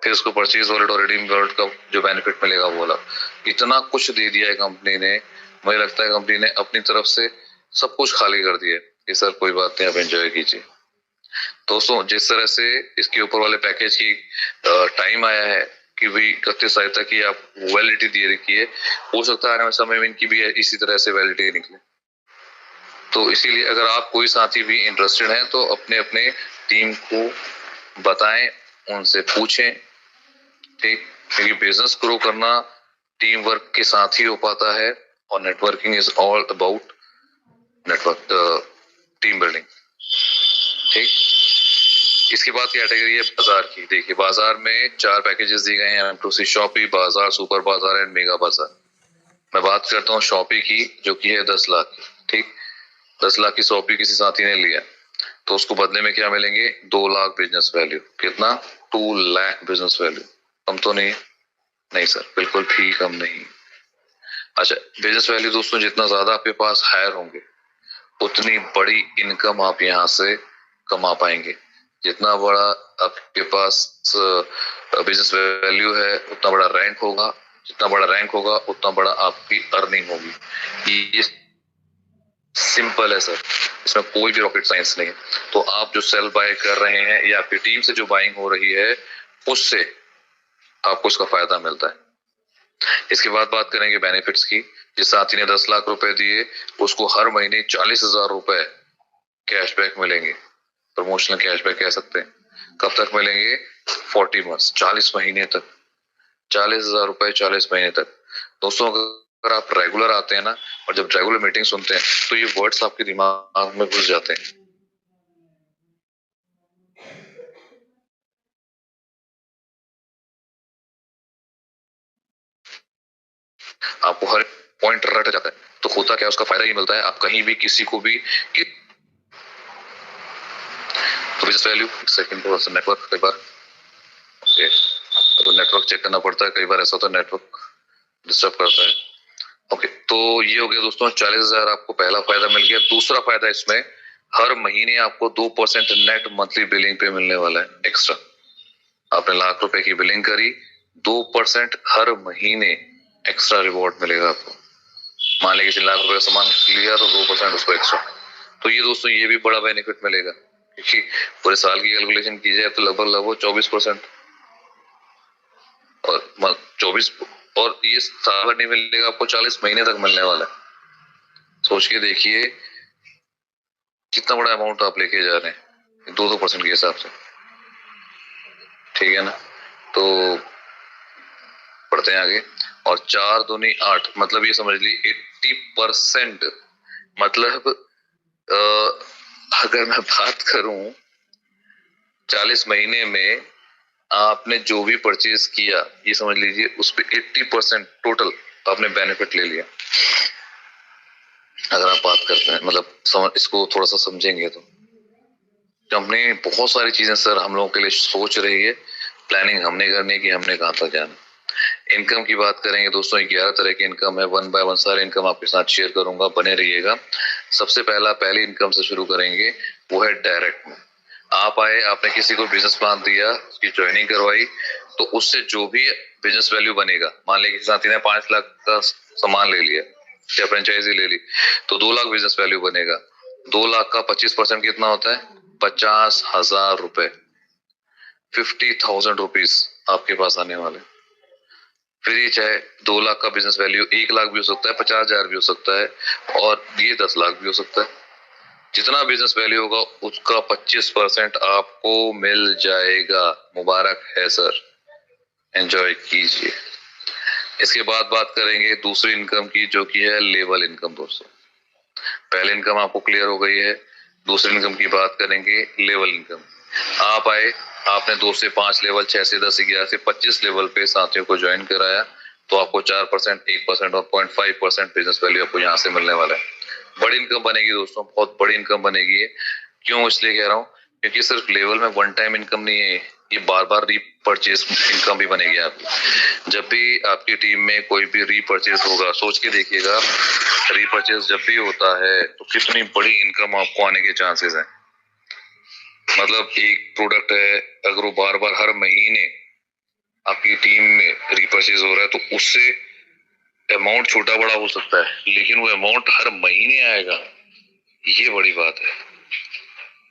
फिर उसको परचेज वॉलेट और रिडीम वॉलेट का जो बेनिफिट मिलेगा वो अलग। इतना कुछ दे दिया है कंपनी ने, मुझे लगता है कंपनी ने अपनी तरफ से सब कुछ खाली कर दिया है कि सर कोई बात नहीं, आप एंजॉय कीजिए। दोस्तों जिस तरह से इसके ऊपर वाले पैकेज की टाइम आया है कि भाई 31 तारीख तक की आप वैलिडिटी दे रखी है, हो सकता है आने वाले समय में इनकी भी इसी तरह से वैलिडिटी निकले। तो इसीलिए अगर आप कोई साथी भी इंटरेस्टेड हैं तो अपने अपने टीम को बताएं, उनसे पूछें। ठीक, क्योंकि बिजनेस ग्रो करना टीम वर्क के साथ ही हो पाता है, और networking is all about network team building. ठीक। इसके बाद कैटेगरी है बाजार की। देखिए बाजार में 4 पैकेजेस दिए गए हैं, M2C शॉपी, बाजार, सुपर बाजार एंड मेगा बाजार। मैं बात करता हूँ शॉपी की, जो की है 10 लाख की। ठीक, 10 लाख की शॉपी किसी साथी ने लिया तो उसको बदले में क्या मिलेंगे, 2 लाख बिजनेस वैल्यू। कितना, 2 लाख बिजनेस वैल्यू। कम तो नहीं? नहीं सर, बिल्कुल भी कम नहीं। अच्छा, बिजनेस वैल्यू दोस्तों जितना ज्यादा आपके पास हायर होंगे उतनी बड़ी इनकम आप यहाँ से कमा पाएंगे। जितना बड़ा आपके पास बिजनेस वैल्यू है उतना बड़ा रैंक होगा, जितना बड़ा रैंक होगा उतना बड़ा आपकी अर्निंग होगी। ये सिंपल है सर, इसमें कोई भी रॉकेट साइंस नहीं है। तो आप जो सेल बाय कर रहे हैं या आपकी टीम से जो बाइंग हो रही है उससे आपको उसका फायदा मिलता है। इसके बाद बात करेंगे बेनिफिट्स की। जिस साथी ने 10 लाख रुपए दिए उसको हर महीने 40,000 रुपए कैशबैक मिलेंगे, प्रमोशनल कैशबैक कह सकते हैं। कब तक मिलेंगे, 40 मंथ्स, 40 महीने तक। 40,000 रुपए 40 महीने तक। दोस्तों अगर आप रेगुलर आते हैं ना, और जब रेगुलर मीटिंग सुनते हैं तो ये वर्ड्स आपके दिमाग में घुस जाते हैं। आपको हर पॉइंट रट जाता है। तो होता क्या, उसका फायदा ये मिलता है, आप कहीं भी किसी को भी तो बिजनेस वैल्यू सेकंड थोड़ा सा नेटवर्क, कई बार ओके तो नेटवर्क चेक करना पड़ता है, कई बार ऐसा होता है नेटवर्क डिस्टर्ब करता है। ओके, तो ये हो गया दोस्तों 40,000 आपको पहला फायदा मिल गया। दूसरा फायदा इसमें हर महीने आपको 2% नेट मंथली बिलिंग पे मिलने वाला है एक्स्ट्रा। आपने ₹1,00,000 की बिलिंग करी, 2% हर महीने एक्स्ट्रा रिवॉर्ड मिलेगा आपको। मान लीजिए किसी ₹1,00,000 का सामान लिया तो 2% उसको एक्स्ट्रा। तो ये दोस्तों ये भी बड़ा बेनिफिट मिलेगा, क्योंकि पूरे साल की कैलकुलेशन की जाए तो लगभग लगभग 24%, और 24, और ये साल भर नहीं मिलेगा आपको, 40 महीने तक मिलने वाला है। सोच के देखिए कितना बड़ा अमाउंट आप लेके जा रहे हैं 2% के हिसाब से, ठीक है ना। तो बढ़ते हैं आगे। और 4 दूनी 8, मतलब ये समझ ली 80%। मतलब अगर मैं बात करूं 40 महीने में आपने जो भी परचेज किया, ये समझ लीजिए उस पे 80% टोटल आपने बेनिफिट ले लिया। अगर आप बात करते हैं, मतलब समझ, इसको थोड़ा सा समझेंगे तो कंपनी बहुत सारी चीजें सर हम लोगों के लिए सोच रही है, प्लानिंग हमने करनी है कि हमने कहां तक जाना। इनकम की बात करेंगे दोस्तों, 11 तरह की इनकम है, 1 बाय 1 सारे इनकम आपके साथ शेयर करूंगा, बने रहिएगा। सबसे पहली इनकम से शुरू करेंगे, वो है डायरेक्ट। आप आए, आपने किसी को बिजनेस प्लान दिया, उसकी ज्वाइनिंग करवाई, तो उससे जो भी बिजनेस वैल्यू बनेगा, मान लीजिए किसी साथी ने 5 लाख का सामान ले लिया या फ्रेंचाइजी ले ली, तो 2 लाख बिजनेस वैल्यू बनेगा। 2 लाख का 25% कितना होता है? 50,000 रुपए, 50,000 रुपीज आपके पास आने वाले। फिर ये चाहे 2 लाख का बिजनेस वैल्यू 1 लाख भी हो सकता है, 50,000 भी हो सकता है, और ये 10 लाख भी हो सकता है। जितना बिजनेस वैल्यू होगा उसका 25% आपको मिल जाएगा। मुबारक है सर, एंजॉय कीजिए। इसके बाद बात करेंगे दूसरी इनकम की, जो की है लेवल इनकम दोस्तों। पहले इनकम आपको क्लियर हो गई है, दूसरी इनकम की बात करेंगे लेवल इनकम। आप आए, आपने 2 से 5 लेवल, 6 से 10 से 11 से 25 लेवल पे साथियों को ज्वाइन कराया, तो आपको 4%, 1% और 0.5% बिजनेस वैल्यू आपको यहाँ से मिलने वाला है। बड़ी इनकम बनेगी दोस्तों, बहुत बड़ी इनकम बनेगी ये। क्यों इसलिए कह रहा हूँ, क्योंकि सिर्फ लेवल में वन टाइम इनकम नहीं है, ये बार बार रीपरचेज इनकम भी बनेगी आपकी। जब भी आपकी टीम में कोई भी रीपरचेज होगा, सोच के देखिएगा, रीपरचेज जब भी होता है तो कितनी बड़ी इनकम आपको आने के चांसेस हैं। मतलब एक प्रोडक्ट है, अगर वो बार बार हर महीने आपकी टीम में रीपरचेज हो रहा है, तो उससे अमाउंट छोटा बड़ा हो सकता है, लेकिन वो अमाउंट हर महीने आएगा, ये बड़ी बात है।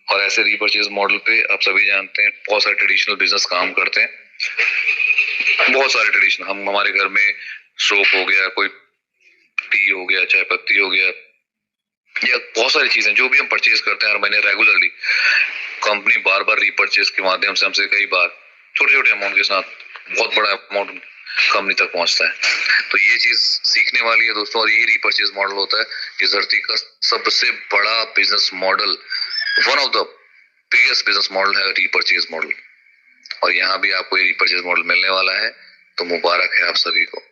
और ऐसे रीपरचेज मॉडल पे आप सभी जानते हैं बहुत सारे ट्रेडिशनल बिजनेस काम करते हैं। बहुत सारे ट्रेडिशनल, हम हमारे घर में सोप हो गया, कोई टी हो गया, चाय पत्ती हो गया, या बहुत सारी चीजें जो भी हम परचेज करते हैं हर महीने रेगुलरली, कंपनी बार बार रीपरचेज के माध्यम से हमसे कई बार छोटे छोटे अमाउंट के साथ बहुत बड़ा अमाउंट कंपनी तक पहुंचता है। तो ये चीज सीखने वाली है दोस्तों, और यही रीपरचेज मॉडल होता है। इस धरती का सबसे बड़ा business model, one of the biggest business model है रीपरचेज मॉडल, और यहाँ भी आपको ये रीपरचेज मॉडल मिलने वाला है, तो मुबारक है आप सभी को।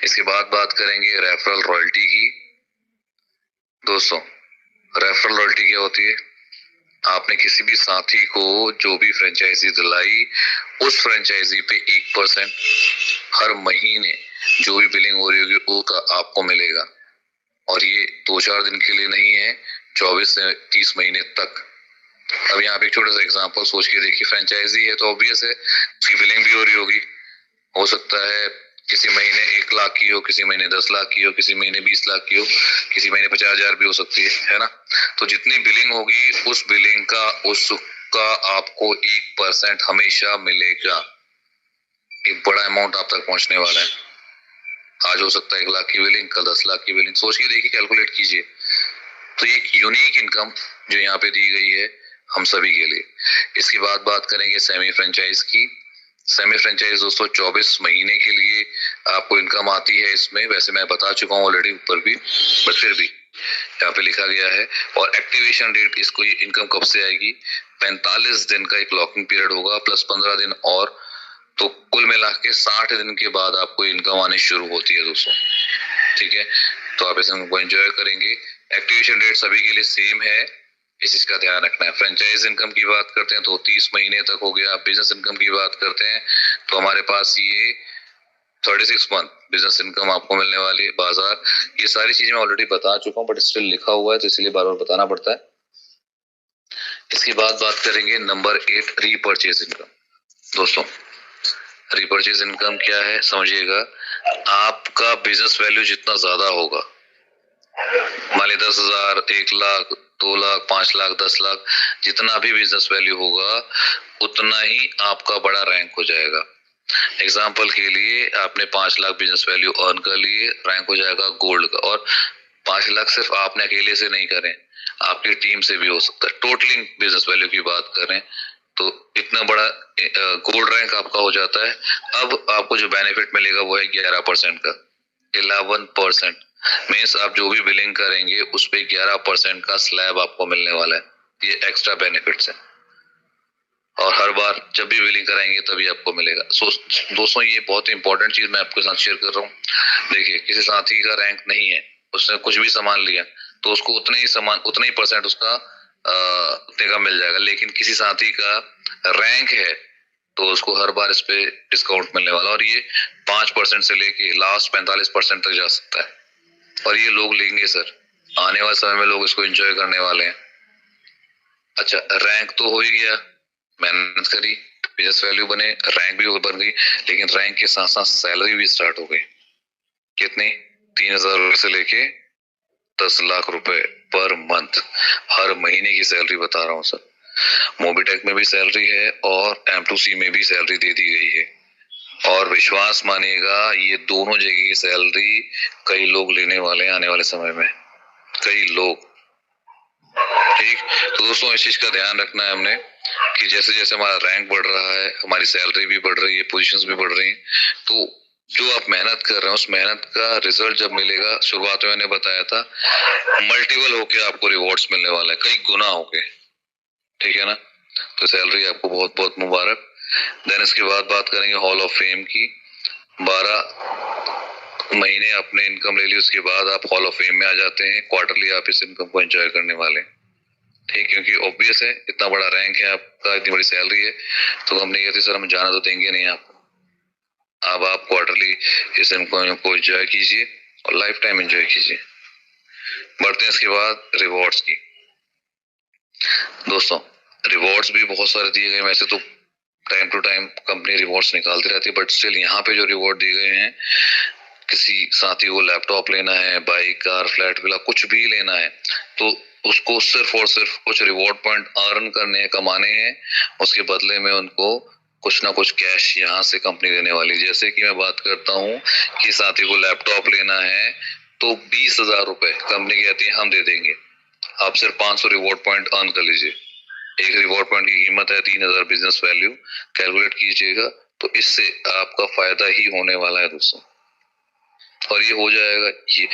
इसके बाद बात करेंगे रेफरल रॉयल्टी की। दोस्तों, रेफरल रॉयल्टी क्या होती है? आपने किसी भी साथी को जो भी फ्रेंचाइजी दिलाई, उस फ्रेंचाइजी पे 1% हर महीने जो भी बिलिंग हो रही होगी उसका आपको मिलेगा। और ये 2-4 दिन के लिए नहीं है, 24 से 30 महीने तक। अब यहाँ पे एक छोटा सा एग्जांपल सोच के देखिए, फ्रेंचाइजी है तो ऑब्वियस है उसकी बिलिंग भी हो रही होगी। हो सकता है किसी महीने 1 लाख की हो, किसी महीने 10 लाख की हो, किसी महीने 20 लाख की हो, किसी महीने 50,000 भी हो सकती है ना। तो जितनी बिलिंग होगी उस बिलिंग का, उसका आपको 1% हमेशा मिलेगा। एक बड़ा अमाउंट आप तक पहुंचने वाला है। आज हो सकता है 1 लाख की बिलिंग, कल 10 लाख की बिलिंग। सोच के देखिए, कैलकुलेट कीजिए। तो एक यूनिक इनकम जो यहाँ पे दी गई है हम सभी के लिए। इसके बाद बात करेंगे सेमी फ्रेंचाइज की। सेमी फ्रेंचाइज दोस्तों 24 महीने के लिए आपको इनकम आती है इसमें। वैसे मैं बता चुका हूँ ऑलरेडी ऊपर भी, बट फिर भी यहाँ पे लिखा गया है। और एक्टिवेशन डेट, इसको ये इनकम कब से आएगी? 45 दिन का एक लॉकिंग पीरियड होगा, प्लस 15 दिन और, तो कुल मिला के 60 दिन के बाद आपको इनकम आनी शुरू होती है दोस्तों। ठीक है, तो आप इस इनकम को एंजॉय करेंगे। एक्टिवेशन डेट सभी के लिए सेम है, इस चीज का ध्यान रखना है। फ्रेंचाइज इनकम की बात करते हैं तो 30 महीने तक हो गया। बिजनेस इनकम की बात करते हैं तो हमारे पास ये 36 मंथ बिजनेस इनकम आपको मिलने वाली है, बाजार, ये सारी चीजें मैं ऑलरेडी बता चुका हूँ, बट स्टिल लिखा हुआ है तो इसलिए बार बार बताना पड़ता है। इसके बाद बात करेंगे नंबर 8, रीपर्चेज इनकम। दोस्तों, रीपर्चेज इनकम क्या है समझिएगा। आपका बिजनेस वैल्यू जितना ज्यादा होगा, मान ली 10,000, 1 लाख, 2 लाख, 5 लाख, 10 लाख, जितना भी बिजनेस वैल्यू होगा उतना ही आपका बड़ा रैंक हो जाएगा। एग्जाम्पल के लिए आपने 5 लाख बिजनेस वैल्यू अर्न कर लिए, रैंक हो जाएगा गोल्ड का। और 5 लाख सिर्फ आपने अकेले से नहीं करें, आपकी टीम से भी हो सकता है। टोटलिंग बिजनेस वैल्यू की बात करें तो इतना बड़ा गोल्ड रैंक आपका हो जाता है। अब आपको जो बेनिफिट मिलेगा वो है 11% का, 11%। मीन्स आप जो भी बिलिंग करेंगे उस पे 11% का स्लैब आपको मिलने वाला है। ये एक्स्ट्रा बेनिफिट्स है और हर बार जब भी बिलिंग कराएंगे तभी आपको मिलेगा। दोस्तों, ये बहुत इंपॉर्टेंट चीज मैं आपके साथ शेयर कर रहा हूँ। देखिए, किसी साथी का रैंक नहीं है, उसने कुछ भी सामान लिया तो उसको उतने ही परसेंट उसका उतने का मिल जाएगा। लेकिन किसी साथी का रैंक है तो उसको हर बार इस पे डिस्काउंट मिलने वाला, और ये 5% से लेके लास्ट 45% तक जा सकता है। और ये लोग लेंगे सर, आने वाले समय में लोग इसको एंजॉय करने वाले हैं। अच्छा, रैंक तो हो ही गया, मेहनत करी, बिजनेस वैल्यू बने, रैंक भी बन गई, लेकिन रैंक के साथ साथ सैलरी भी स्टार्ट हो गई। कितनी? 3,000 रुपए से लेके 10 लाख रुपए पर मंथ, हर महीने की सैलरी बता रहा हूँ सर। मोबिटेक में भी सैलरी है और M2C में भी सैलरी दे दी गई है। और विश्वास मानिएगा, ये दोनों जगह की सैलरी कई लोग लेने वाले हैं आने वाले समय में, कई लोग। ठीक, तो दोस्तों इस चीज का ध्यान रखना है हमने कि जैसे जैसे हमारा रैंक बढ़ रहा है, हमारी सैलरी भी बढ़ रही है, पोजीशंस भी बढ़ रही हैं, तो जो आप मेहनत कर रहे हैं उस मेहनत का रिजल्ट जब मिलेगा, शुरुआत में मैंने बताया था, मल्टीपल होके आपको रिवॉर्ड्स मिलने वाला है, कई गुना होके। ठीक है ना? तो सैलरी आपको बहुत बहुत मुबारक। देन इसके बाद बात करेंगे हॉल ऑफ फेम की। 12 महीने आपने इनकम ले ली, उसके बाद आप हॉल ऑफ फेम में आ जाते हैं। क्वार्टरली आप इस इनकम को एंजॉय करने वाले हैं। ठीक, क्योंकि ऑब्वियस है, इतना बड़ा रैंक है आपका, इतनी बड़ी सैलरी है, तो कंपनी कहती है सर हम जाना तो देंगे नहीं आपको। अब आप क्वार्टरली इस इनकम को एंजॉय कीजिए और लाइफ टाइम एंजॉय कीजिए। बढ़ते हैं इसके बाद रिवॉर्ड्स की। दोस्तों, रिवॉर्ड्स भी बहुत सारे दिए गए, वैसे तो time to time company rewards निकालती रहती है, बट स्टिल यहाँ पे जो रिवॉर्ड दिए गए हैं, किसी साथी को लैपटॉप लेना है, बाइक, कार, फ्लैट, विला, कुछ भी लेना है, तो उसको सिर्फ और सिर्फ कुछ रिवॉर्ड पॉइंट अर्न करने हैं, कमाने हैं, उसके बदले में उनको कुछ ना कुछ कैश यहाँ से कंपनी देने वाली। जैसे कि मैं बात करता हूँ कि साथी को लैपटॉप लेना है तो 20,000 रुपए कंपनी कहती है हम दे देंगे, आप सिर्फ 500 रिवॉर्ड पॉइंट अर्न कर लीजिए। एक रिवॉर्ड पॉइंट की कीमत है 3,000 बिजनेस वैल्यू, कैलकुलेट कीजिएगा, तो इससे आपका फायदा ही होने वाला है दोस्तों। और ये हो जाएगा, ये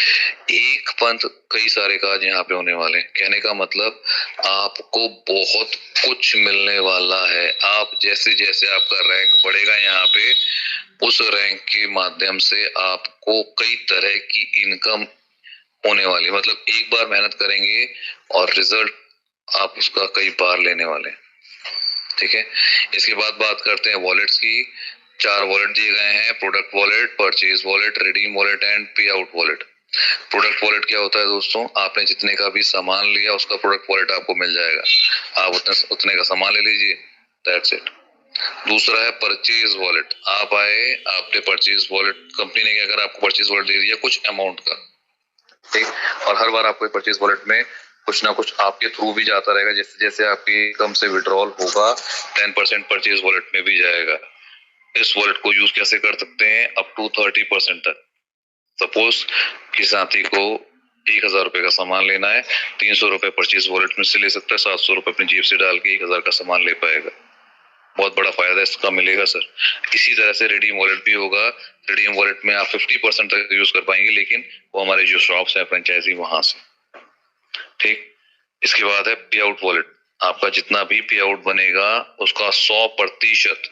एक पंथ कई सारे काज यहाँ पे होने वाले हैं। कहने का मतलब आपको बहुत कुछ मिलने वाला है। आप जैसे जैसे आपका रैंक बढ़ेगा यहाँ पे, उस रैंक के माध्यम से आपको कई तरह की इनकम होने वाली, मतलब एक बार मेहनत करेंगे और रिजल्ट आप उसका कई बार लेने वाले हैं। ठीक है, इसके बाद बात करते हैं वॉलेट्स की। 4 वॉलेट दिए गए हैं, product wallet, purchase wallet, redeem wallet and पे आउट वॉलेट। प्रोडक्ट वॉलेट क्या होता है दोस्तों? आपने जितने का भी सामान लिया उसका प्रोडक्ट वॉलेट आपको मिल जाएगा, आप उतने का सामान ले लीजिए, दैट्स इट। दूसरा है परचेज वॉलेट। आप आए, आपने परचेज वॉलेट, कंपनी ने क्या करा, आपको परचेज वॉलेट दे दिया कुछ अमाउंट का, ठीक, और हर बार आपको परचेज वॉलेट में कुछ ना कुछ आपके थ्रू भी जाता रहेगा। जैसे जैसे आपकी इनकम से विड्रॉल होगा 10% परचेज वॉलेट में भी जाएगा। इस वॉलेट को यूज कैसे कर सकते हैं? अप टू 30% तक। सपोज कि साथी को 1,000 रुपए का सामान लेना है, 300 रुपए परचेज वॉलेट में से ले सकता है, 700 रुपए अपनी जेब से डाल के 1,000 का सामान ले पाएगा। बहुत बड़ा फायदा इसका मिलेगा सर। इसी तरह से रिडीम वॉलेट भी होगा। रिडीम वॉलेट में आप 50% तक यूज कर पाएंगे, लेकिन वो हमारे जो शॉप्स है फ्रेंचाइजी वहां से। ठीक, इसके बाद है पे आउट वॉलेट। आपका जितना भी पे आउट बनेगा उसका 100%,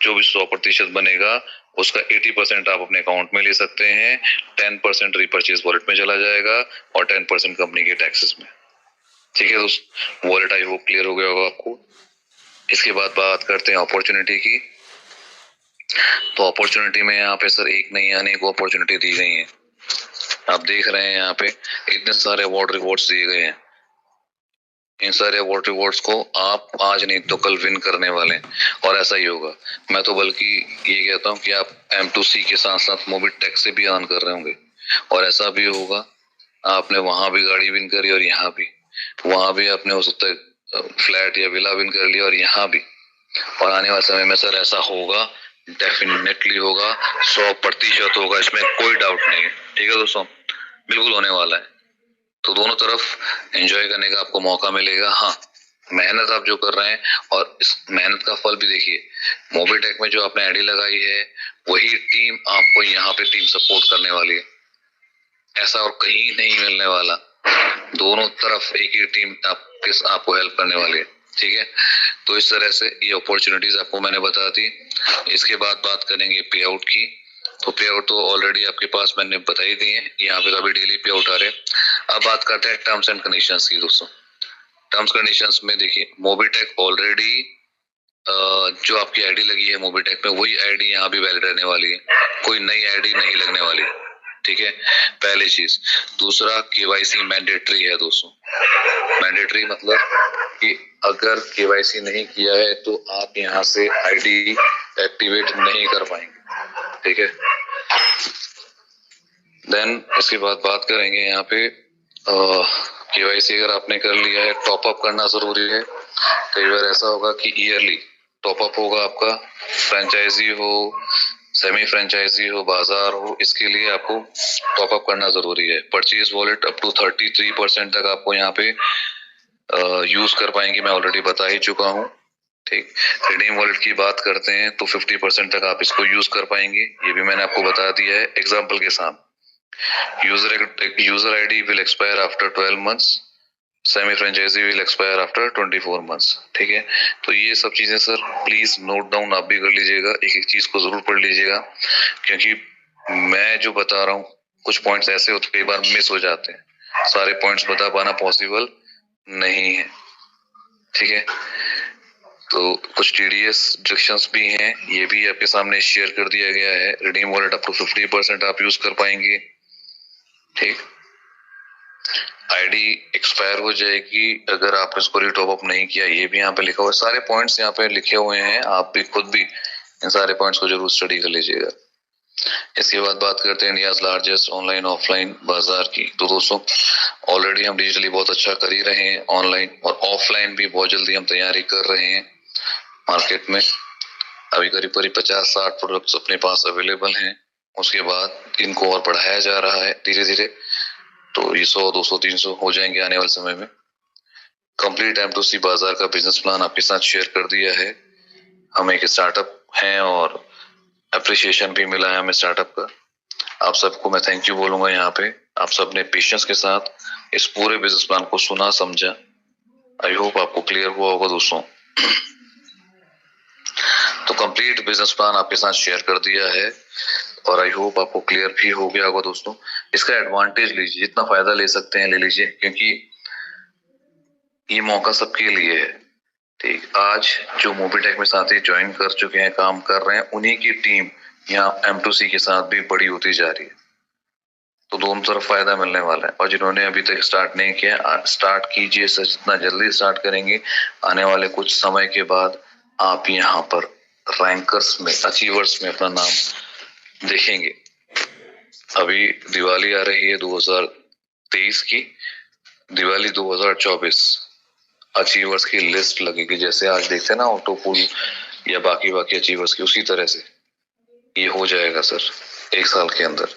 जो भी 100% बनेगा उसका 80% आप अपने अकाउंट में ले सकते हैं, 10% रीपरचेज वॉलेट में चला जाएगा और 10% कंपनी के टैक्सेस में। ठीक है दोस्त, वॉलेट आई होप क्लियर हो गया होगा आपको। इसके बाद बात करते हैं अपॉर्चुनिटी की। तो अपॉर्चुनिटी में यहाँ पे सर एक नहीं अनेक अपॉर्चुनिटी दी गई है। आप देख रहे हैं यहाँ पे इतने सारे अवार्ड रिवॉर्ड्स दिए गए हैं। इन सारे अवार्ड रिवॉर्ड्स को आप आज नहीं तो कल विन करने वाले हैं, और ऐसा ही होगा। मैं तो बल्कि ये कहता हूँ कि आप M2C के साथ साथ मोबिटेक से भी अर्न कर रहे होंगे, और ऐसा भी होगा आपने वहां भी गाड़ी विन करी और यहाँ भी, वहां भी आपने हो सकता है फ्लैट या विला विन कर लिया और यहाँ भी। और आने वाले समय में सर ऐसा होगा, डेफिनेटली होगा, 100% होगा, इसमें कोई डाउट नहीं है। ठीक है दोस्तों, बिल्कुल होने वाला है। तो दोनों तरफ एंजॉय करने का आपको मौका मिलेगा। हाँ, मेहनत आप जो कर रहे हैं और इस मेहनत का फल भी देखिए, मोबिटेक में जो आपने आईडी लगाई है वही टीम आपको यहाँ पे टीम सपोर्ट करने वाली है। ऐसा और कहीं नहीं मिलने वाला। दोनों तरफ एक ही टीम आपको हेल्प करने वाली है। ठीक है, तो इस तरह से ये अपॉर्चुनिटीज आपको मैंने बता दी। इसके बाद बात करेंगे पे आउट की। तो पे आउट तो ऑलरेडी आपके पास मैंने बता ही दी है, यहाँ पे अभी डेली पे आउट आ रहे हैं। अब बात करते हैं टर्म्स एंड कंडीशंस की दोस्तों। टर्म्स कंडीशंस में देखिए, मोबिटेक ऑलरेडी जो आपकी आईडी लगी है मोबिटेक में, वही आईडी यहाँ भी वैलिड रहने वाली है, कोई नई आईडी नहीं लगने वाली। ठीक है, पहली चीज। दूसरा, केवाईसी मैंडेटरी है दोस्तों। मैंडेटरी मतलब कि अगर केवाईसी नहीं किया है तो आप यहाँ से आईडी एक्टिवेट नहीं कर पाएंगे। ठीक है, देन इसके बाद बात करेंगे यहाँ पे केवाईसी अगर आपने कर लिया है, टॉप अप करना जरूरी है। कई बार ऐसा होगा कि ईयरली टॉप अप होगा आपका, फ्रेंचाइजी हो, सेमी फ्रेंचाइजी हो, बाजार हो, इसके लिए आपको टॉप अप करना जरूरी है। परचेज वॉलेट अप टू 33% तक आपको यहाँ पे यूज कर पाएंगे, मैं ऑलरेडी बता ही चुका हूँ। ठीक, रिडीम वॉलेट की बात करते हैं तो 50% तक आप इसको यूज कर पाएंगे, ये भी मैंने आपको बता दिया है एग्जाम्पल के साथ। User ID will expire after 12 months, semi franchisee will expire after 24 months। ठीक है, तो ये सब चीजें सर प्लीज नोट डाउन आप भी कर लीजिएगा, एक एक चीज को जरूर पढ़ लीजिएगा, क्योंकि मैं जो बता रहा हूँ कुछ पॉइंट्स ऐसे होते कई बार मिस हो जाते हैं, सारे पॉइंट्स बता पाना पॉसिबल नहीं है। ठीक है, तो कुछ टीडीएस डिडक्शंस भी हैं, ये भी आपके सामने शेयर कर दिया गया है। रिडीम वॉलेट अप टू 50% आप यूज कर पाएंगे। ठीक, आईडी एक्सपायर हो जाएगी अगर आप इसको रिटॉप अप नहीं किया, ये भी यहाँ पे लिखा हुआ है। सारे पॉइंट्स यहाँ पे लिखे हुए हैं, आप भी खुद भी इन सारे पॉइंट्स को जरूर स्टडी कर लीजिएगा। इसके बाद बात करते हैं इंडियाज लार्जेस्ट ऑनलाइन ऑफलाइन बाजार की। तो दोस्तों ऑलरेडी हम डिजिटली बहुत अच्छा कर ही रहे हैं, ऑनलाइन और ऑफलाइन भी बहुत जल्दी हम तैयारी कर रहे हैं। मार्केट में अभी करीब 50-60 प्रोडक्ट्स अपने पास अवेलेबल हैं। उसके बाद इनको और बढ़ाया जा रहा है धीरे धीरे, तो ये 100, 200, 300 हो जाएंगे आने वाले समय में। कंप्लीट M2C बाजार का बिजनेस प्लान आपके साथ शेयर कर दिया है। हम एक स्टार्टअप हैं और अप्रिशिएशन भी मिला है हमें स्टार्टअप का। आप सबको मैं थैंक यू बोलूंगा यहाँ पे, आप सबने पेशेंस के साथ इस पूरे बिजनेस प्लान को सुना समझा। आई होप आपको क्लियर हुआ होगा दोस्तों। तो कंप्लीट बिजनेस प्लान आपके साथ शेयर कर दिया है और आई होप आपको क्लियर भी हो गया होगा दोस्तों। इसका एडवांटेज लीजिए, जितना फायदा ले सकते हैं ले लीजिए, क्योंकि ये मौका सबके लिए है। ठीक, आज जो मोबिटेक में साथी ज्वाइन कर चुके हैं, काम कर रहे हैं, उन्हीं की टीम यहाँ M2C के साथ भी बड़ी होती जा रही है, तो दोनों तरफ फायदा मिलने वाला है। और जिन्होंने अभी तक स्टार्ट नहीं किया, स्टार्ट कीजिए सर, जितना जल्दी स्टार्ट करेंगे आने वाले कुछ समय के बाद आप यहाँ पर रैंकर्स में, अचीवर्स में अपना नाम देखेंगे। अभी दिवाली आ रही है 2023 की, दिवाली 2024 अचीवर्स की लिस्ट लगेगी, जैसे आज देखते हैं ना ऑटोपूल या बाकी अचीवर्स की, उसी तरह से ये हो जाएगा सर 1 साल के अंदर।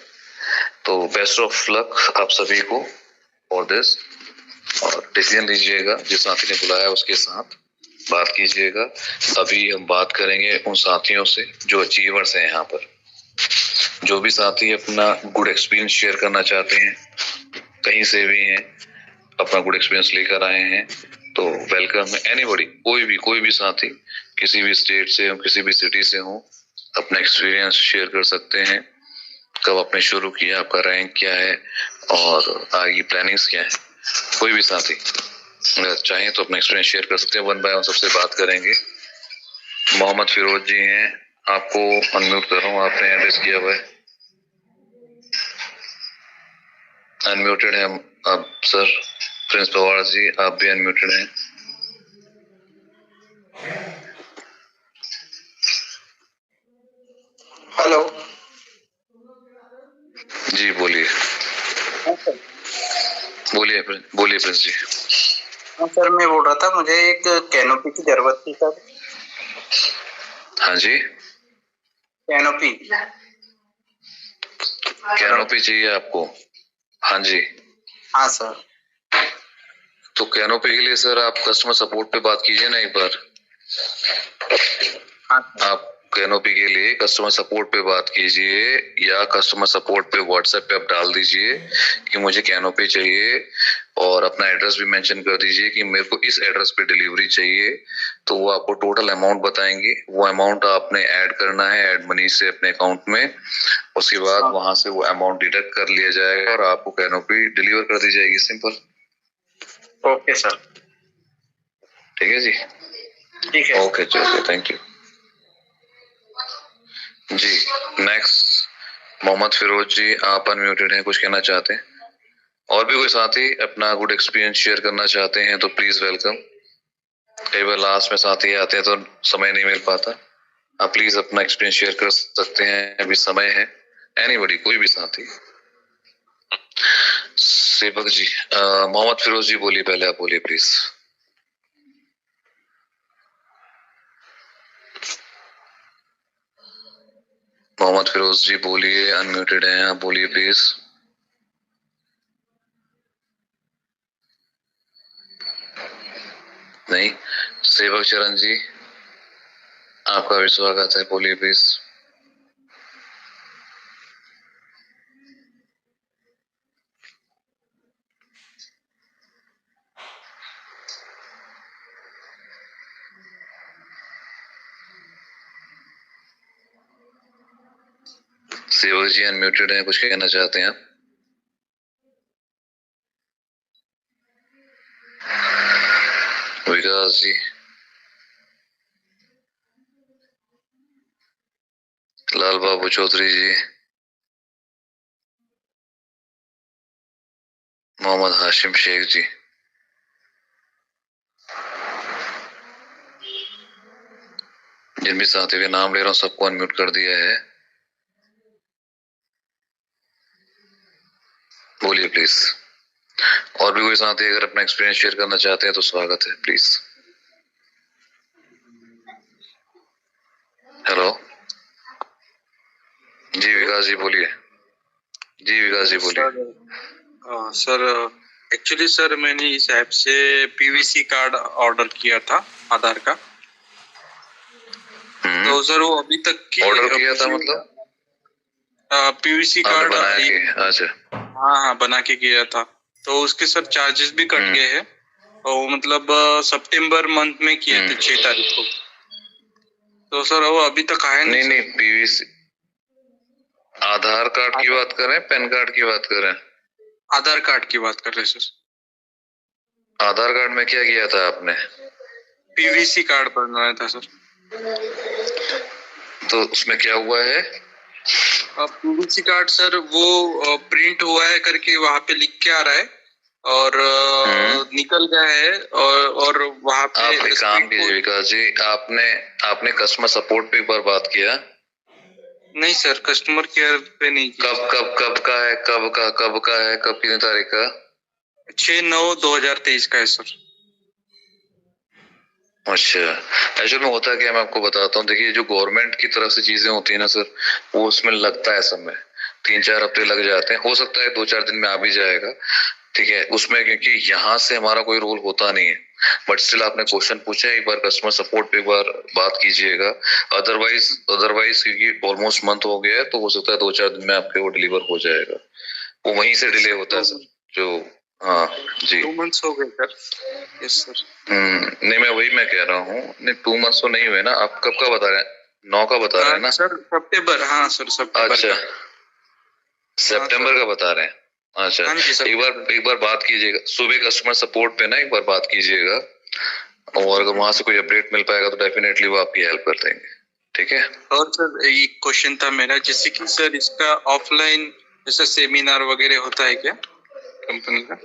तो बेस्ट ऑफ लक आप सभी को फॉर दिस, और डिसीजन लीजिएगा, जिस साथी ने बुलाया उसके साथ बात कीजिएगा। अभी हम बात करेंगे उन साथियों से जो अचीवर्स हैं यहाँ पर। जो भी साथी अपना गुड एक्सपीरियंस शेयर करना चाहते हैं, कहीं से भी हैं, अपना गुड एक्सपीरियंस लेकर आए हैं, तो वेलकम है। एनीबॉडी, कोई भी साथी किसी भी स्टेट से हो, किसी भी सिटी से हो, अपना एक्सपीरियंस शेयर कर सकते हैं। कब आपने शुरू किया, आपका रैंक क्या है और आगे प्लानिंग्स क्या है। कोई भी साथी अगर चाहें तो अपना एक्सपीरियंस शेयर कर सकते हैं। 1 by 1 सबसे बात करेंगे। मोहम्मद फिरोज जी हैं, आपको अनम्यूट कर रहा हूँ, आपने एड्रेस किया हुआ है, अनम्यूटेड है आप सर। प्रिंस पवार जी आप भी अनम्यूटेड हैं। हेलो जी बोलिए। बोलिए बोलिए प्रिंस जी। हाँ सर, मैं बोल रहा था मुझे एक कैनोपी की जरूरत थी सर। हाँ जी, कैनोपी कैनोपी चाहिए आपको? हाँ जी। हाँ सर। तो कैनोपी के लिए सर आप कस्टमर सपोर्ट पे बात कीजिए ना एक बार। हाँ आप कैनोपी के लिए कस्टमर सपोर्ट पे बात कीजिए, या कस्टमर सपोर्ट पे व्हाट्सएप पे आप डाल दीजिए कि मुझे कैनोपी चाहिए, और अपना एड्रेस भी मेंशन कर दीजिए कि मेरे को इस एड्रेस पे डिलीवरी चाहिए। तो वो आपको टोटल अमाउंट बताएंगे, वो अमाउंट आपने ऐड करना है ऐड मनी से अपने अकाउंट में। उसके बाद वहां से वो अमाउंट डिडक्ट कर लिया जाएगा और आपको कैनोपी डिलीवर कर दी जाएगी। सिंपल। Okay sir. ठीक है जी। ठीक है। ओके चलिए, थैंक यू जी। नेक्स्ट मोहम्मद फिरोज जी, आप अनम्यूटेड हैं, कुछ कहना चाहते हैं? और भी कोई साथी अपना गुड एक्सपीरियंस शेयर करना चाहते हैं तो प्लीज वेलकम। कई बार लास्ट में साथी आते हैं तो समय नहीं मिल पाता। आप प्लीज अपना एक्सपीरियंस शेयर कर सकते हैं, अभी समय है। एनीबॉडी, कोई भी साथी। सेवक जी, मोहम्मद फिरोज जी बोलिए, पहले आप बोलिए प्लीज। मोहम्मद फिरोज जी बोलिए, अनम्यूटेड हैं आप, बोलिए प्लीज। नहीं। सेवक चरण जी, आपका भी स्वागत है, बोलिए प्लीज। सेवक जी अनम्यूटेड हैं, कुछ कहना चाहते हैं आप? विकास जी, लाल बाबू चौधरी जी, मोहम्मद हाशिम शेख जी, जिन भी साथियों के नाम ले रहा हूँ सबको अनम्यूट कर दिया है, बोलिए प्लीज। और भी कोई साथी अगर अपना एक्सपीरियंस शेयर करना चाहते हैं तो स्वागत है, प्लीज। हेलो जी, विकास जी बोलिए। जी विकास जी बोलिए। सर एक्चुअली सर मैंने इस ऐप से पीवीसी कार्ड ऑर्डर किया था, आधार का। तो सर वो अभी तक की ऑर्डर किया था मतलब? पीवीसी आपने कार्ड बनाया कि? अच्छा। हाँ हाँ, बना के किया था। तो उसके सर चार्जेस भी कट गए हैं। और मतलब सितंबर मंथ में किए थे 6 तारीख को। तो सर वो अभी तक आया नहीं। नहीं पीवीसी आधार कार्ड की बात करें, पैन कार्ड की बात करें? आधार कार्ड की बात कर रहे हैं सर। आधार कार्ड में क्या किया था आपने? पीवीसी कार्ड बनवाया था सर। तो उसमें क्या हुआ है? पीवीसी कार्ड सर वो प्रिंट हुआ है करके वहां पे लिख के आ रहा है, और निकल गया है। और वहां पे आप एक काम कीजिए विकास जी, आपने कस्टमर सपोर्ट पे एक बार बात किया? नहीं सर, कस्टमर केयर पे नहीं किया। कब का है, कब का है, कब कितनी तारीख का? 6/9/2023 का है सर। अच्छा, एक्चुअल में होता है क्या, मैं आपको बताता हूँ। देखिए, जो गवर्नमेंट की तरफ से चीजें होती है ना सर, वो उसमें लगता है समय, 3-4 हफ्ते लग जाते हैं। हो सकता है 2-4 दिन में आ भी जाएगा, ठीक है उसमें, क्योंकि यहाँ से हमारा कोई रोल होता नहीं है। बट स्टिल आपने क्वेश्चन पूछा, एक बार कस्टमर सपोर्ट पे एक बार बात कीजिएगा। अदरवाइज क्योंकि ऑलमोस्ट मंथ हो गया है, तो हो सकता है 2-4 दिन में आपके वो डिलीवर हो जाएगा। वो वहीं से डिले होता है सर, जो हाँ जी। 2 मंथ्स हो गए सर। Yes sir. नहीं, मैं कह रहा हूँ, नहीं 2 मंथ्स तो नहीं हुए ना। आप कब का बता रहे हैं? 9 का बता रहे हैं ना सर? सितंबर, हाँ सर सितंबर। अच्छा, सितंबर का बता रहे हैं। अच्छा, हाँ जी सर। एक बार बात कीजिएगा सुबह कस्टमर सपोर्ट पे ना, एक बार बात कीजिएगा। और अगर वहां से कोई अपडेट मिल पाएगा तो डेफिनेटली वो आपकी हेल्प कर देंगे। ठीक है। और सर एक क्वेश्चन था मेरा, जैसे कि सर इसका ऑफलाइन जैसे सेमिनार वगैरह होता है क्या कंपनी का?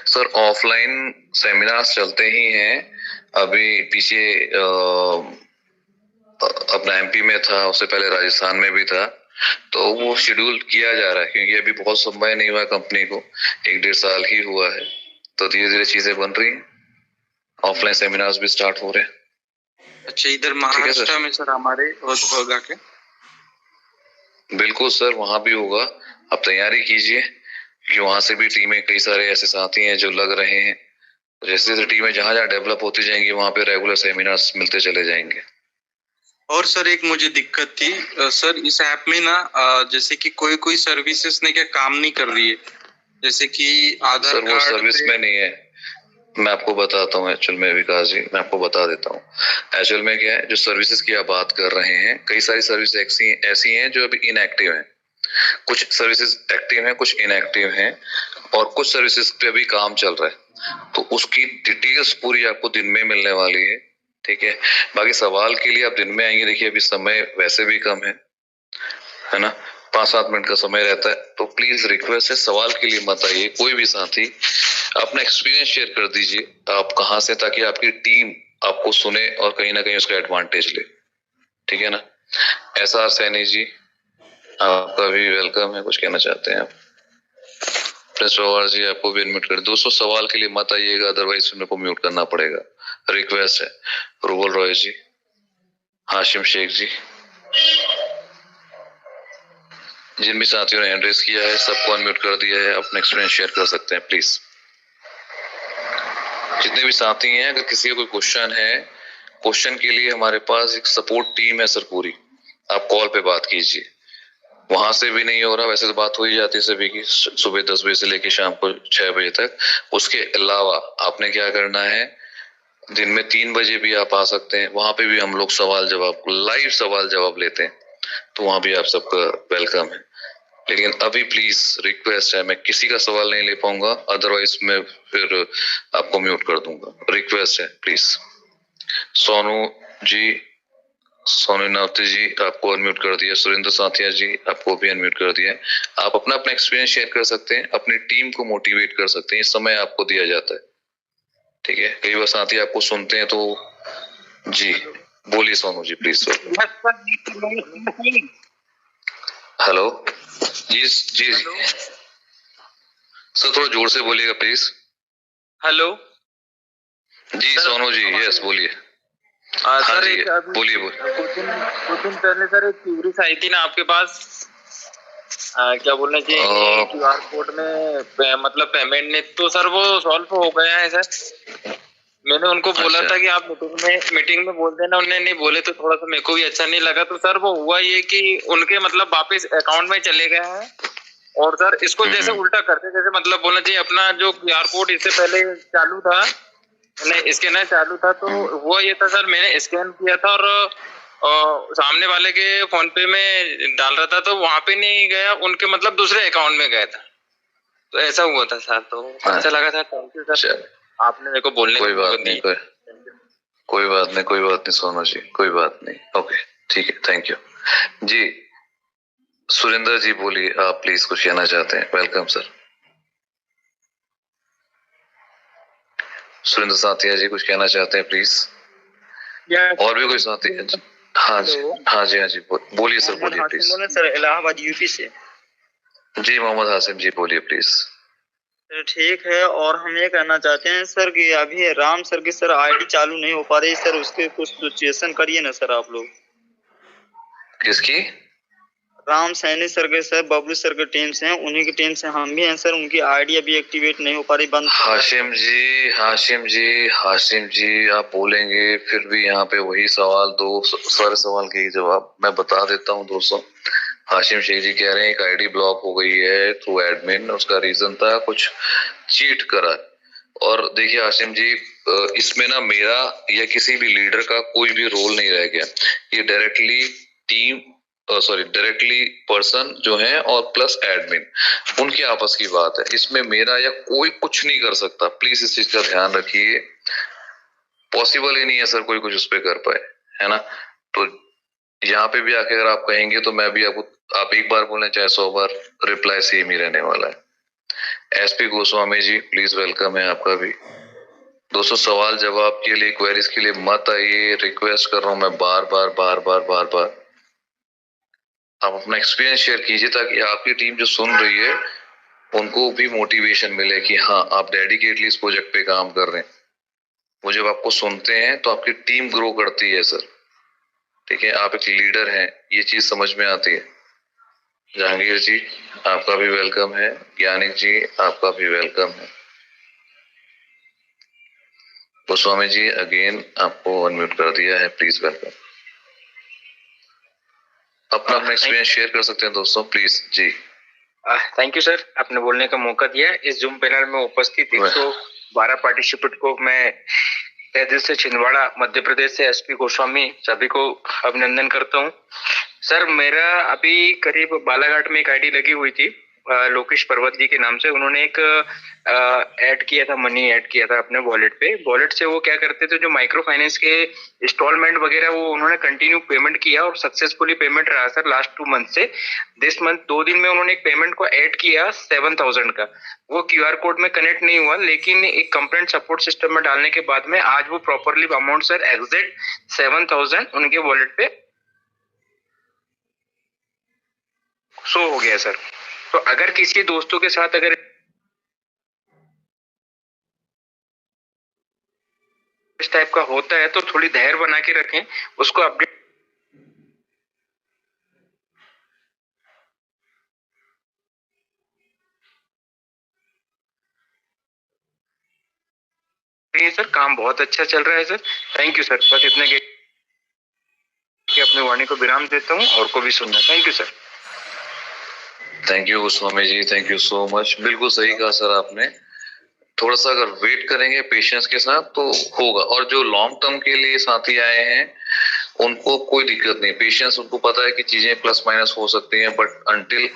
सर ऑफलाइन सेमिनार्स चलते ही हैं। अभी पीछे अपना एमपी में था, उससे पहले राजस्थान में भी था, तो वो शेड्यूल किया जा रहा है क्योंकि अभी बहुत समय नहीं हुआ कंपनी को, 1-1.5 साल ही हुआ है, तो धीरे धीरे चीजें बन रही हैं, ऑफलाइन सेमिनार्स भी स्टार्ट हो रहे हैं। अच्छा, इधर महाराष्ट्र में सर हमारे होगा क्या? बिल्कुल सर, वहां भी होगा, आप तैयारी कीजिए कि वहां से भी टीमें, कई सारे ऐसे साथी हैं जो लग रहे हैं, जैसे जैसे टीमें जहां जहां डेवलप होती जाएंगी वहां पे रेगुलर सेमिनार्स मिलते चले जाएंगे। और सर एक मुझे दिक्कत थी सर, इस ऐप में ना जैसे कि कोई कोई सर्विसेज ने क्या काम नहीं कर रही है, जैसे कि आधार सर कार्ड वो सर्विस में नहीं है, मैं आपको बताता हूँ एक्चुअल में विकास जी, मैं आपको बता देता हूँ। एक्चुअल में क्या है, जो सर्विसेज की आप बात कर रहे हैं, कई सारी सर्विस ऐसी हैं जो अभी इनएक्टिव हैं, कुछ सर्विसेज एक्टिव हैं, कुछ इनएक्टिव हैं, और कुछ सर्विसेज पे भी काम चल रहा है, तो उसकी डिटेल्स पूरी आपको दिन में मिलने वाली है, ठीक है। बाकी सवाल के लिए आप दिन में आएंगे, देखिए अभी समय वैसे भी कम है ना, 5-7 मिनट का समय रहता है, तो प्लीज रिक्वेस्ट है सवाल के लिए मत आइए, कोई भी साथी अपना एक्सपीरियंस शेयर कर दीजिए, आप कहाँ से, ताकि आपकी टीम आपको सुने और कहीं ना कहीं उसका एडवांटेज ले, ठीक है ना। SR सैनी जी, आपका भी वेलकम है, कुछ कहना चाहते हैं आप? प्रेस पवार जी, आपको भी अनम्यूट कर, दोस्तों सवाल के लिए मत आइएगा, अदरवाइज मेरे को म्यूट करना पड़ेगा, रिक्वेस्ट है। रूबल रॉय जी, हाशिम शेख जी, जिन भी साथियों ने हैंड रेज किया है सबको अनम्यूट कर दिया है, अपना एक्सपीरियंस शेयर कर सकते हैं प्लीज। जितने भी साथी हैं, अगर किसी का कोई क्वेश्चन है, क्वेश्चन के लिए हमारे पास एक सपोर्ट टीम है सर पूरी, आप कॉल पे बात कीजिए, वहां से भी नहीं हो रहा, वैसे तो बात हो ही जाती है सभी की, सुबह 10 बजे से लेकर शाम को 6 बजे तक। उसके अलावा आपने क्या करना है, दिन में 3 बजे भी आप आ सकते हैं, वहां पे भी हम लोग सवाल जवाब, लाइव सवाल जवाब लेते हैं, तो वहां भी आप सबका वेलकम है। लेकिन अभी प्लीज रिक्वेस्ट है, मैं किसी का सवाल नहीं ले पाऊंगा, अदरवाइज मैं फिर आपको म्यूट कर दूंगा, रिक्वेस्ट है प्लीज। सोनू जी, सोनू नावते जी, आपको अनम्यूट कर दिया, सुरेंद्र साथिया जी, आपको भी अनम्यूट कर दिया। आप अपना अपना एक्सपीरियंस शेयर कर सकते हैं, अपनी टीम को मोटिवेट कर सकते हैं, इस समय आपको दिया जाता है, ठीक है। कई बार साथी आपको सुनते हैं तो जी बोलिए सोनू जी प्लीज। हेलो जी जी सर, थोड़ा जोर से बोलिएगा प्लीज। हेलो जी सोनू जी, यस बोलिए। सर जी, एक बोलिए कुछ दिन पहले सर एक क्यूरीज आई थी ना आपके पास, क्या बोलना चाहिए, QR कोड में मतलब पेमेंट ने, तो सर वो सॉल्व हो गया है सर। मैंने उनको बोला था कि आप मीटिंग में बोल देना, उन्होंने नहीं बोले, तो थोड़ा सा मेरे को भी अच्छा नहीं लगा। तो सर वो हुआ ये कि उनके मतलब वापस अकाउंट में चले गए हैं, और सर इसको जैसे उल्टा करते, जैसे मतलब बोलना चाहिए अपना जो QR कोड इससे पहले चालू था, नहीं स्कैनर चालू था, तो वो ये था सर, मैंने स्कैन किया था और सामने वाले के फोन पे में डाल रहा था, तो वहां पे नहीं गया, उनके मतलब दूसरे अकाउंट में गया था, तो ऐसा हुआ था सर। तो अच्छा लगा था, थैंक यू सर, आपने मेरे को बोलने कोई बात नहीं, कोई बात नहीं सोनू जी, कोई बात नहीं, ओके ठीक है, थैंक यू जी। सुरेंद्र जी बोलिए, आप प्लीज कुछ कहना चाहते हैं, वेलकम सर। सुरेंद्र साथिया जी कुछ कहना चाहते हैं प्लीज, और भी कोई साथी? हाँ जी, हाँ जी, हाँ जी, बोलिए सर, बोलिए प्लीज। सर इलाहाबाद यूपी से। जी मोहम्मद हासिम जी बोलिए प्लीज। सर ठीक है, और हम ये कहना चाहते हैं सर कि अभी राम सर की सर आईडी चालू नहीं हो पा रही सर, उसके कुछ सिचुएशन करिए ना सर आप लोग। किसकी? राम सैनी सर के सर, बबलू सर के टीम से हैं, उन्हीं की टीम से हम भी हैं सर, उनकी आईडी अभी एक्टिवेट नहीं हो पा रही, बंद। हाशिम जी, हाशिम जी आप बोलेंगे फिर भी यहाँ पे वही सवाल, दो सारे सवाल के जवाब मैं बता देता हूँ दोस्तों। हाशिम शेख जी कह रहे हैं एक आईडी ब्लॉक हो गई है थ्रू एडमिन, उसका रीजन था कुछ चीट करा। और देखिए हाशिम जी, इसमें ना मेरा या किसी भी लीडर का कोई भी रोल नहीं रह गया, ये डायरेक्टली टीम, डायरेक्टली पर्सन जो है और प्लस एडमिन, उनकी आपस की बात है, इसमें मेरा या कोई कुछ नहीं कर सकता, प्लीज इस चीज का ध्यान रखिए, पॉसिबल ही नहीं है सर कोई कुछ उस पर कर पाए, है ना। तो यहाँ पे भी आके अगर आप कहेंगे तो मैं भी आपको, आप एक बार बोलें चाहे 100 बार, रिप्लाई सेम ही रहने वाला है। SP Goswami ji please welcome है आपका भी। दोस्तों सवाल जवाब के लिए, क्वेरीज के लिए मत आइए, रिक्वेस्ट कर रहा हूं मैं बार बार बार बार बार बार। आप अपना एक्सपीरियंस शेयर कीजिए ताकि आपकी टीम जो सुन रही है उनको भी मोटिवेशन मिले कि हाँ आप डेडिकेटली इस प्रोजेक्ट पे काम कर रहे हैं। वो जब आपको सुनते हैं तो आपकी टीम ग्रो करती है सर। ठीक है, आप एक लीडर हैं, ये चीज समझ में आती है। जहांगीर जी आपका भी वेलकम है, ज्ञानिक जी आपका भी वेलकम है। गोस्वामी जी अगेन आपको अनम्यूट कर दिया है, प्लीज वेलकम। अपना अपना एक्सपीरियंस शेयर कर सकते हैं दोस्तों प्लीज जी। थैंक यू सर, आपने बोलने का मौका दिया। इस जूम पैनल में उपस्थित 112 पार्टिसिपेंट को मैं तहे दिल से छिंदवाड़ा मध्य प्रदेश से एसपी गोस्वामी सभी को अभिनंदन करता हूँ। सर मेरा अभी करीब बालाघाट में एक आईडी लगी हुई थी लोकेश पर्वत जी के नाम से। उन्होंने एक ऐड किया था, मनी ऐड किया था अपने वॉलेट पे। वॉलेट से वो क्या करते थे, जो माइक्रो फाइनेंस के इंस्टॉलमेंट वगैरह वो उन्होंने कंटिन्यू पेमेंट किया और सक्सेसफुली पेमेंट रहा सर लास्ट 2 मंथ से। दिस मंथ 2 दिन में उन्होंने एक पेमेंट को ऐड किया 7000 का। वो क्यूआर कोड में कनेक्ट नहीं हुआ, लेकिन एक कंप्लेंट सपोर्ट सिस्टम में डालने के बाद में आज वो प्रॉपरली अमाउंट सर एग्जैक्ट 7000 उनके वॉलेट पे शो हो गया सर। तो अगर किसी दोस्तों के साथ अगर इस टाइप का होता है तो थोड़ी धैर्य बना के रखें, उसको अपडेट सर। काम बहुत अच्छा चल रहा है सर। Thank you sir. बस इतने के अपनी वाणी को विराम देता हूँ और को भी सुनना। Thank you sir. Thank you Goswami ji, thank you so much. बिल्कुल सही कहा सर आपने। थोड़ा सा अगर वेट करेंगे पेशेंस के साथ तो होगा। और जो लॉन्ग टर्म के लिए साथी आए हैं उनको कोई दिक्कत नहीं, पेशेंस, उनको पता है कि चीजें प्लस माइनस हो सकती हैं, बट अंटिल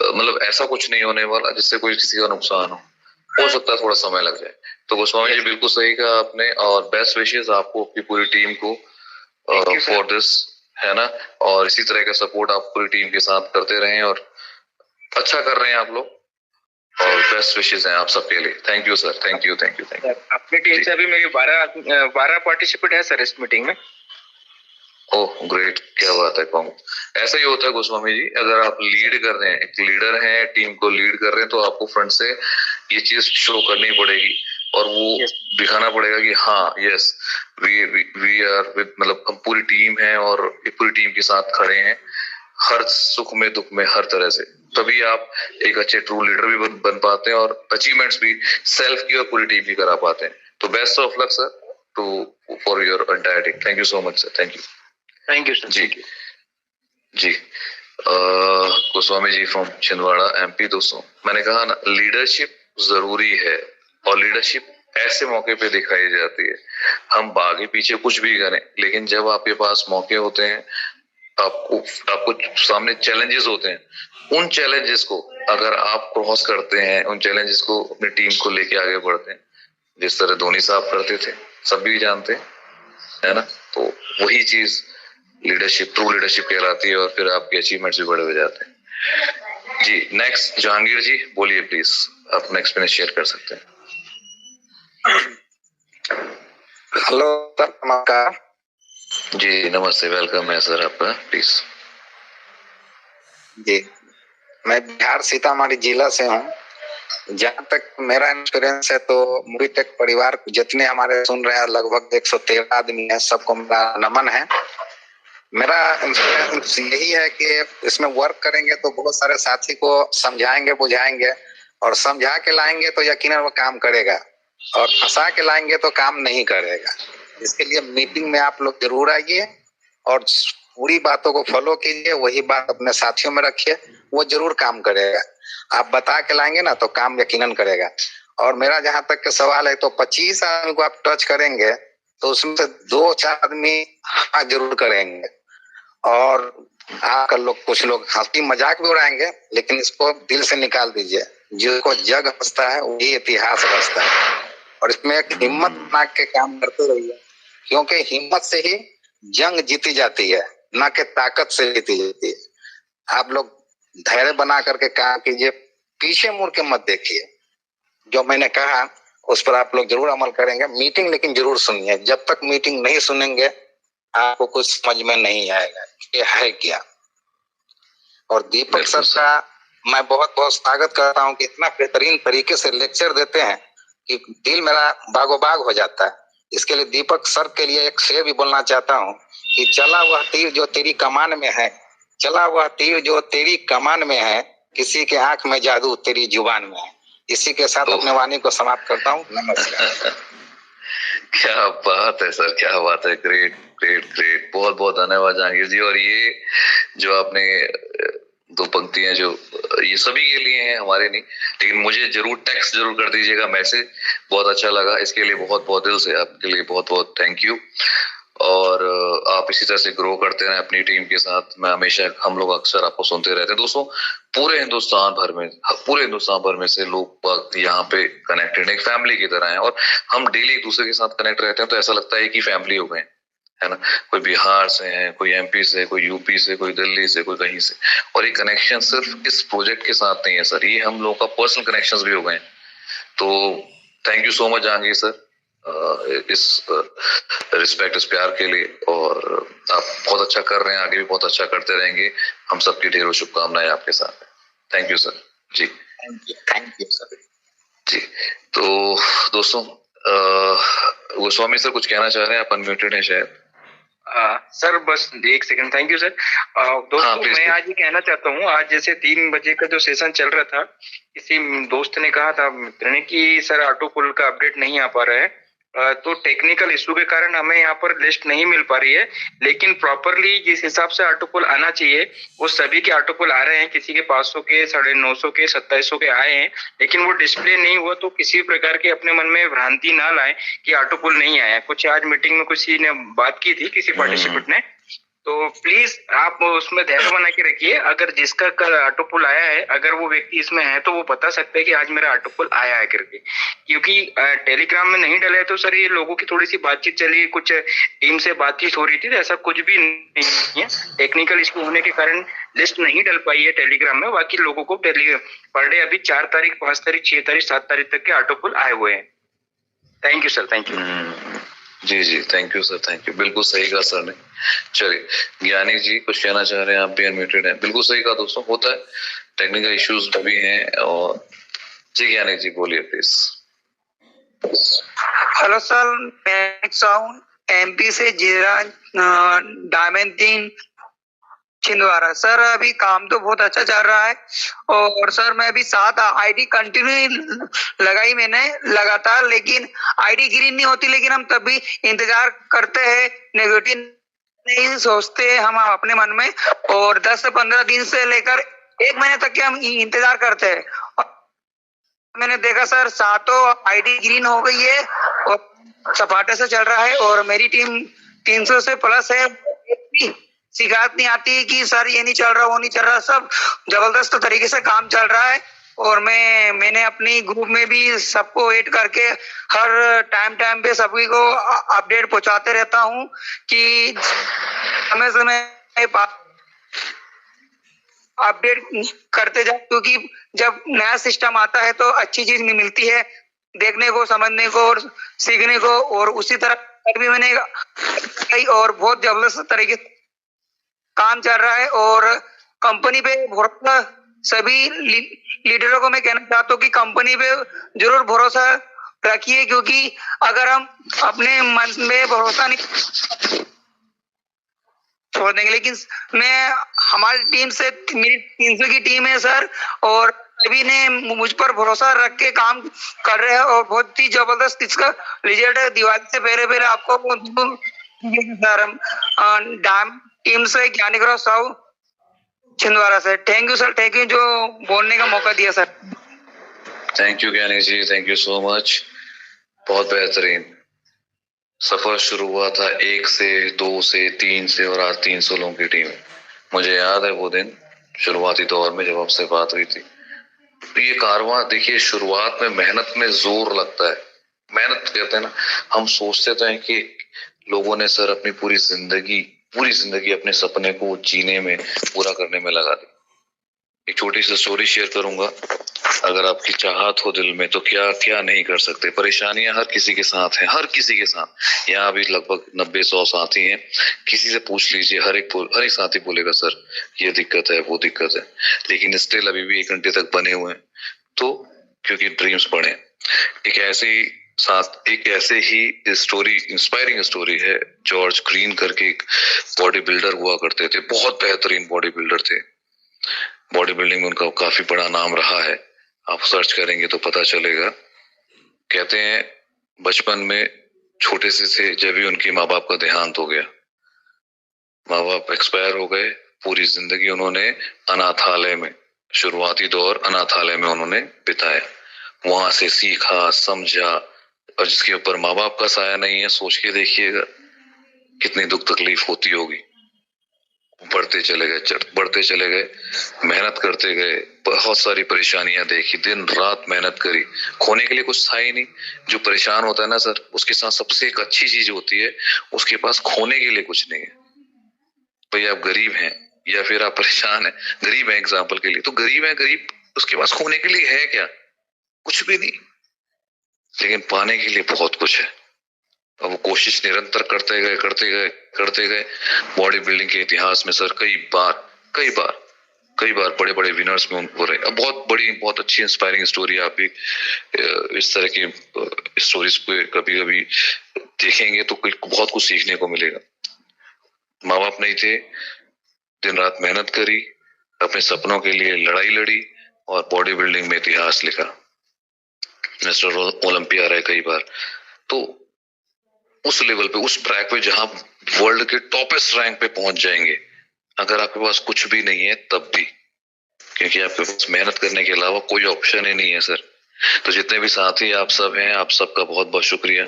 मतलब ऐसा कुछ नहीं होने वाला जिससे कोई किसी का नुकसान हो सकता है थोड़ा समय लग जाए। तो गोस्वामी जी बिल्कुल सही कहा आपने, और बेस्ट विशेष आपको, आपकी पूरी टीम को फॉर दिस, है ना। और इसी तरह का सपोर्ट आप पूरी टीम के साथ करते रहें, और अच्छा कर रहे हैं आप लोग, और बेस्ट विशेस हैं आप सबके लिए। Thank you sir, thank you thank you thank you. अपनी टीम से अभी मेरी 12 पार्टिसिपेंट है सर इस मीटिंग में। ओह ग्रेट, क्या बात है। कौन ऐसा ही होता है गोस्वामी जी, अगर आप लीड कर रहे हैं, एक लीडर हैं, टीम को लीड कर रहे हैं, तो आपको फ्रंट से ये चीज शो करनी पड़ेगी और वो दिखाना पड़ेगा कि हाँ यस वी आर विद, मतलब हम पूरी टीम है और पूरी टीम के साथ खड़े हैं हर सुख में दुख में हर तरह से। तभी आप एक अच्छे ट्रू लीडर भी बन पाते हैं और अचीवमेंट्स भी सेल्फ की और पूरी टीम की करा पाते हैं। तो best of luck sir to for your entire team. Thank you so much sir, thank you. Thank you sir जी जी। Goswami ji from Chhindwara MP. दोस्तों मैंने कहा ना, लीडरशिप जरूरी है और लीडरशिप ऐसे मौके पे दिखाई जाती है। हम आगे पीछे कुछ भी करें, लेकिन जब आपके पास मौके होते हैं, आपको सामने चैलेंजेस होते हैं, उन चैलेंजेस को अगर आप क्रॉस करते हैं, उन चैलेंजेस को अपनी टीम को लेके आगे बढ़ते हैं, जिस तरह धोनी साहब करते थे, सभी जानते हैं, है ना। तो वही चीज लीडरशिप, ट्रू लीडरशिप कहलाती है, और फिर आपके अचीवमेंट्स भी बड़े हो जाते हैं। जी नेक्स्ट जहांगीर जी बोलिए प्लीज, अपना एक्सपीरियंस शेयर कर सकते हैं। हेलो सर, नमस्कार। जी नमस्ते, वेलकम है सर आपका, प्लीज। जी मैं बिहार सीतामढ़ी जिला से हूँ। जहाँ तक मेरा एक्सपीरियंस है तो मूवीटेक परिवार जितने हमारे सुन रहे हैं लगभग 113 आदमी है, सबको मेरा नमन है। मेरा एक्सपीरियंस यही है कि इसमें वर्क करेंगे तो बहुत सारे साथी को समझाएंगे, बुझाएंगे और समझा के लाएंगे तो यकीनन वो काम करेगा, और फंसा के लाएंगे तो काम नहीं करेगा। इसके लिए मीटिंग में आप लोग जरूर आइए और पूरी बातों को फॉलो कीजिए, वही बात अपने साथियों में रखिए, वो जरूर काम करेगा। आप बता के लाएंगे ना तो काम यकीनन करेगा। और मेरा जहां तक के सवाल है तो 25 आदमी को आप टच करेंगे तो उसमें से 2-4 आदमी हाँ जरूर करेंगे, और आकर लोग कुछ लोग हंसी मजाक भी उड़ाएंगे, लेकिन इसको दिल से निकाल दीजिए। जिसको जग हंसता है वही इतिहास रचता है, और इसमें एक हिम्मत बना के काम करते रहिए, क्योंकि हिम्मत से ही जंग जीती जाती है, न कि ताकत से जीती जाती है। आप लोग धैर्य बना करके काम कीजिए, पीछे मुड़ के मत देखिए। जो मैंने कहा उस पर आप लोग जरूर अमल करेंगे। मीटिंग लेकिन जरूर सुनिए, जब तक मीटिंग नहीं सुनेंगे आपको कुछ समझ में नहीं आएगा ये है क्या। और दीपक सर का मैं बहुत बहुत स्वागत करता हूं कि इतना बेहतरीन तरीके से लेक्चर देते हैं कि दिल मेरा बागो बाग हो जाता है। इसके लिए दीपक सर के लिए एक शेर भी बोलना चाहता हूं कि चला वह तीर जो तेरी कमान में है, चला वह तीर जो तेरी कमान में है, किसी के आंख में जादू तेरी जुबान में है। इसी के साथ अपने वाणी को समाप्त करता हूँ। नमस्कार। क्या बात है सर, क्या बात है। ग्रेट ग्रेट ग्रेट, बहुत बहुत धन्यवाद जहांगीर जी। और ये जो आपने दो पंक्तियां जो ये सभी के लिए हैं, हमारे नहीं, लेकिन मुझे जरूर टेक्स्ट जरूर कर दीजिएगा, मैसेज, बहुत अच्छा लगा। इसके लिए बहुत बहुत दिल से आपके लिए बहुत बहुत थैंक यू। और आप इसी तरह से ग्रो करते रहें अपनी टीम के साथ। मैं हमेशा, हम लोग अक्सर आपको सुनते रहते हैं दोस्तों। पूरे हिंदुस्तान भर में से लोग यहाँ पे कनेक्टेड, एक फैमिली की तरह हैं, और हम डेली एक दूसरे के साथ कनेक्ट रहते हैं, तो ऐसा लगता है कि फैमिली हो गए, है ना। कोई बिहार से है, कोई एमपी से, कोई यूपी से, कोई दिल्ली से, कोई कहीं से। और ये कनेक्शन सिर्फ इस प्रोजेक्ट के साथ नहीं है सर, ये हम लोगों का पर्सनल कनेक्शंस भी हो गए। तो thank you so much Jahangir sir, इस रिस्पेक्ट, इस प्यार के लिए। और आप बहुत अच्छा कर रहे हैं, आगे भी बहुत अच्छा करते रहेंगे। हम सबकी ढेरों शुभकामनाएं आपके साथ। थैंक यू सर जी। थैंक यू सर जी। तो दोस्तों, गोस्वामी सर कुछ कहना चाह रहे हैं, आप अनम्यूटेड हैं शायद। सर बस एक सेकंड, थैंक यू सर। दोस्तों मैं आज ये कहना चाहता हूँ, आज जैसे 3 बजे का जो सेशन चल रहा था, किसी दोस्त ने कहा था मित्र ने कि सर ऑटो पुल का अपडेट नहीं आ पा रहा है, तो टेक्निकल इशू के कारण हमें यहाँ पर लिस्ट नहीं मिल पा रही है। लेकिन प्रॉपरली जिस हिसाब से ऑटो पुल आना चाहिए वो सभी के ऑटो पुल आ रहे हैं, किसी के 500 के, 950 के, 2700 के आए हैं, लेकिन वो डिस्प्ले नहीं हुआ। तो किसी प्रकार के अपने मन में भ्रांति ना लाए कि ऑटो पुल नहीं आया। कुछ आज मीटिंग में किसी ने बात की थी, किसी पार्टिसिपेंट ने, तो प्लीज आप उसमें धैर्य बना के रखिए। अगर जिसका कल ऑटो पुल आया है, अगर वो व्यक्ति इसमें है तो वो बता सकते हैं कि आज मेरा ऑटो पुल आया है करके। क्योंकि टेलीग्राम में नहीं डला है तो सर ये लोगों की थोड़ी सी बातचीत चली, कुछ टीम से बातचीत हो रही थी, तो ऐसा कुछ भी नहीं है। टेक्निकल इशू होने के कारण लिस्ट नहीं डल पाई है टेलीग्राम में। बाकी लोगों को पर डे अभी 4 तारीख, 5 तारीख, 6 तारीख, 7 तारीख तक के ऑटो पुल आए हुए हैं। Thank you sir, thank you. जी जी, thank you sir, thank you. बिल्कुल सही कहा सर ने। चलिए, ज्ञानी जी कुछ कहना चाह रहे हैं, आप भी अनम्यूटेड हैं। बिल्कुल सही कहा दोस्तों, होता है, टेक्निकल इश्यूज भी हैं। और जी ज्ञानी जी बोलिए प्लीज। हेलो सर, मैं साउंड एमपी से जीरा डायमंड छिंदवाड़ा। सर अभी काम तो बहुत अच्छा चल रहा है, और सर मैं अभी 7 आईडी कंटिन्यू लगाई मैंने लगातार, लेकिन आईडी ग्रीन नहीं होती। लेकिन हम तब भी इंतजार करते हैं, नेगेटिव नहीं सोचते हम अपने मन में, और 10 से 15 दिन से लेकर 1 महीने तक के हम इंतजार करते हैं। मैंने देखा सर 7 आईडी ग्रीन हो गई है और सपाटे से चल रहा है, और मेरी टीम 300 से प्लस है। शिकायत नहीं आती कि सर ये नहीं चल रहा, वो नहीं चल रहा, सब जबरदस्त तरीके से काम चल रहा है। और मैंने अपनी ग्रुप में भी सबको ऐड करके हर टाइम पे सभी को अपडेट पहुंचाते रहता हूं कि समय समय अपडेट करते जाओ, क्योंकि जब नया सिस्टम आता है तो अच्छी चीज मिलती है देखने को, समझने को और सीखने को। और उसी तरह भी मैंने और बहुत जबरदस्त तरीके से काम चल रहा है। और कंपनी पे भरोसा, सभी लीडरों को मैं कहना चाहता हूँ कि कंपनी पे जरूर भरोसा रखिए, क्योंकि अगर हम अपने मन में भरोसा नहीं छोड़ देंगे। लेकिन मैं हमारी टीम से, मेरी 300 की टीम है सर, और सभी ने मुझ पर भरोसा रख के काम कर रहे हैं, और बहुत ही जबरदस्त इसका रिजल्ट है। दिवाली से पहले आपको सर डाम टीम से ज्ञानीग्रह साहू छिंदवाड़ा से। Thank you sir, thank you जो बोलने का मौका दिया सर। थैंक यू ज्ञानी जी, थैंक यू सो मच। बहुत बेहतरीन सफर शुरू हुआ था 1 से, 2 से, 3 से, और आज 300 लोगों की टीम। मुझे याद है वो दिन शुरुआती दौर में जब आपसे बात हुई थी। तो ये कारवां देखिए, शुरुआत में मेहनत में जोर लगता है। मेहनत कहते हैं ना, हम सोचते तो हैं कि लोगों ने सर अपनी पूरी जिंदगी पूरी जिंदगी अपने सपने को जीने में, पूरा करने में लगा दी। एक छोटी सी स्टोरी शेयर करूंगा। अगर आपकी चाहत हो दिल में तो क्या क्या नहीं कर सकते। परेशानियां हर किसी के साथ हैं, हर किसी के साथ। यहाँ भी लगभग 90-100 साथी हैं। किसी से पूछ लीजिए, हर एक साथी बोलेगा सर ये दिक्कत है, वो दिक्कत है, लेकिन स्टिल अभी भी 1 घंटे तक बने हुए हैं। तो क्योंकि ड्रीम्स बड़े हैं। एक ऐसे ही स्टोरी, इंस्पायरिंग स्टोरी है। जॉर्ज ग्रीन करके एक बॉडी बिल्डर हुआ करते थे, बहुत बेहतरीन बॉडी बिल्डर थे। बॉडी बिल्डिंग में उनका काफी बड़ा नाम रहा है। आप सर्च करेंगे तो पता चलेगा। कहते हैं बचपन में छोटे से थे जब भी उनके माँ बाप का देहांत हो गया। माँ बाप एक्सपायर हो गए। पूरी जिंदगी उन्होंने अनाथालय में, शुरुआती दौर अनाथालय में उन्होंने बिताया। वहां से सीखा, समझा, और जिसके ऊपर माँ बाप का साया नहीं है, सोच के देखिएगा कितनी दुख तकलीफ होती होगी। बढ़ते चले गए, मेहनत करते गए, बहुत सारी परेशानियां देखी, दिन रात मेहनत करी। खोने के लिए कुछ था ही नहीं। जो परेशान होता है ना सर, उसके साथ सबसे एक अच्छी चीज होती है, उसके पास खोने के लिए कुछ नहीं है। भाई आप गरीब हैं या फिर आप परेशान हैं, गरीब है एग्जाम्पल के लिए, तो गरीब उसके पास खोने के लिए है क्या? कुछ भी नहीं, लेकिन पाने के लिए बहुत कुछ है। अब वो कोशिश निरंतर करते गए। बॉडी बिल्डिंग के इतिहास में सर कई बार बड़े बड़े विनर्स में हो रहे। अब बहुत अच्छी इंस्पायरिंग स्टोरी। आप भी इस तरह की स्टोरीज पे कभी देखेंगे तो बहुत कुछ सीखने को मिलेगा। माँ बाप नहीं थे, दिन रात मेहनत करी, अपने सपनों के लिए लड़ाई लड़ी और बॉडी बिल्डिंग में इतिहास लिखा। मिस्टर ओलंपिया रहे कई बार। तो उस लेवल पे, उस ट्रैक पे जहां वर्ल्ड के टॉपेस्ट रैंक पे पहुंच जाएंगे, अगर आपके पास कुछ भी नहीं है तब भी, क्योंकि आपके पास मेहनत करने के अलावा कोई ऑप्शन ही नहीं है सर। तो जितने भी साथी आप सब हैं, आप सबका बहुत बहुत शुक्रिया।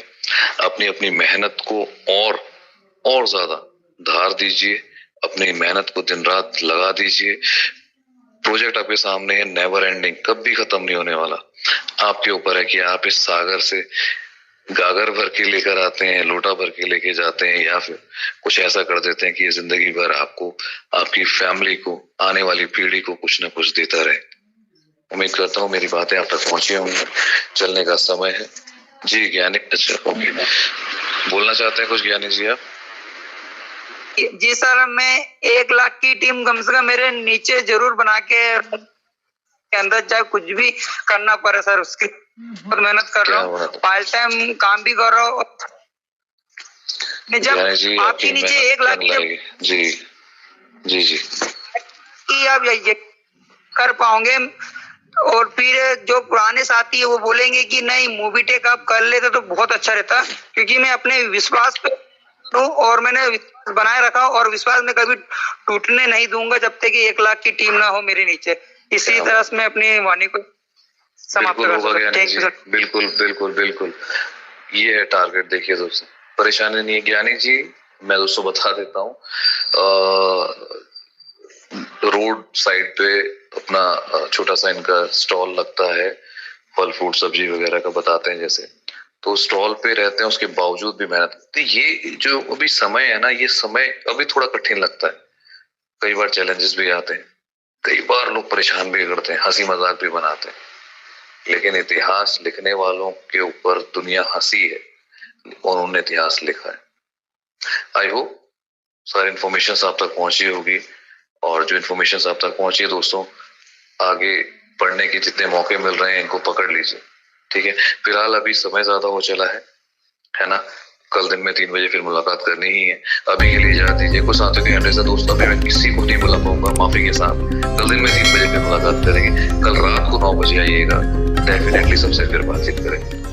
अपनी मेहनत को और ज्यादा धार दीजिए, अपनी मेहनत को दिन रात लगा दीजिए। प्रोजेक्ट आपके सामने है, नेवर एंडिंग, कभी खत्म नहीं होने वाला। आपके ऊपर है कि आप इस सागर से गागर भर के लेकर आते हैं, लोटा भर के लेके जाते हैं, या फिर कुछ ऐसा कर देते हैं कि जिंदगी भर आपको, आपकी फैमिली को, आने वाली पीढ़ी को कुछ न कुछ देता रहे। उम्मीद करता हूँ मेरी बातें आप तक पहुंची होंगी। चलने का समय है जी। ज्ञानी, अच्छा ओके, बोलना चाहते हैं कुछ ज्ञानी जी आप? जी सर, मैं 1 लाख की टीम कम से कम मेरे नीचे जरूर बना के अंदर, चाहे कुछ भी करना पड़े सर, उसकी बहुत मेहनत कर रहा हूँ। पार्ट टाइम काम भी कर रहा हूँ। जब आपके नीचे 1 लाख जी कि आप ये कर पाओगे, और फिर जो पुराने साथी है वो बोलेंगे कि नहीं मूवी टेक आप कर लेते तो बहुत अच्छा रहता, क्योंकि मैं अपने विश्वास पे हूँ और मैंने विश्वास बनाए रखा, और विश्वास में कभी टूटने नहीं दूंगा जब तक कि 1 लाख की टीम ना हो मेरे नीचे। इसी तरह से मैं अपनी वाणी को समाप्त कर सकता हूं। बिल्कुल ये है टारगेट। देखिए दोस्तों, परेशानी नहीं है ज्ञानी जी, मैं दोस्तों बता देता हूँ। रोड साइड पे अपना छोटा सा इनका स्टॉल लगता है, फल फ्रूट सब्जी वगैरह का बताते हैं जैसे, तो स्टॉल पे रहते हैं, उसके बावजूद भी मेहनत करते हैं। ये जो अभी समय है ना, ये समय अभी थोड़ा कठिन लगता है। कई बार चैलेंजेस भी आते हैं, कई बार लोग परेशान भी करते हैं, हंसी मजाक भी बनाते हैं, लेकिन इतिहास लिखने वालों के ऊपर दुनिया हंसी है और उन्होंने इतिहास लिखा है। आई होप सारी इन्फॉर्मेशन आप तक पहुंची होगी, और जो इन्फॉर्मेशन आप तक पहुंची है दोस्तों, आगे पढ़ने के जितने मौके मिल रहे हैं इनको पकड़ लीजिए, ठीक है। फिलहाल अभी समय ज्यादा हो चला है ना। कल दिन में 3 बजे फिर मुलाकात करनी ही है। अभी के लिए जा दीजिए। कुछ साथियों के हंड्रेड से दोस्तों, अभी मैं किसी को नहीं बुला पाऊंगा, माफी के साथ। कल दिन में 3 बजे फिर मुलाकात करेंगे। कल रात को 9 बजे आइएगा, डेफिनेटली सबसे फिर बातचीत करेंगे।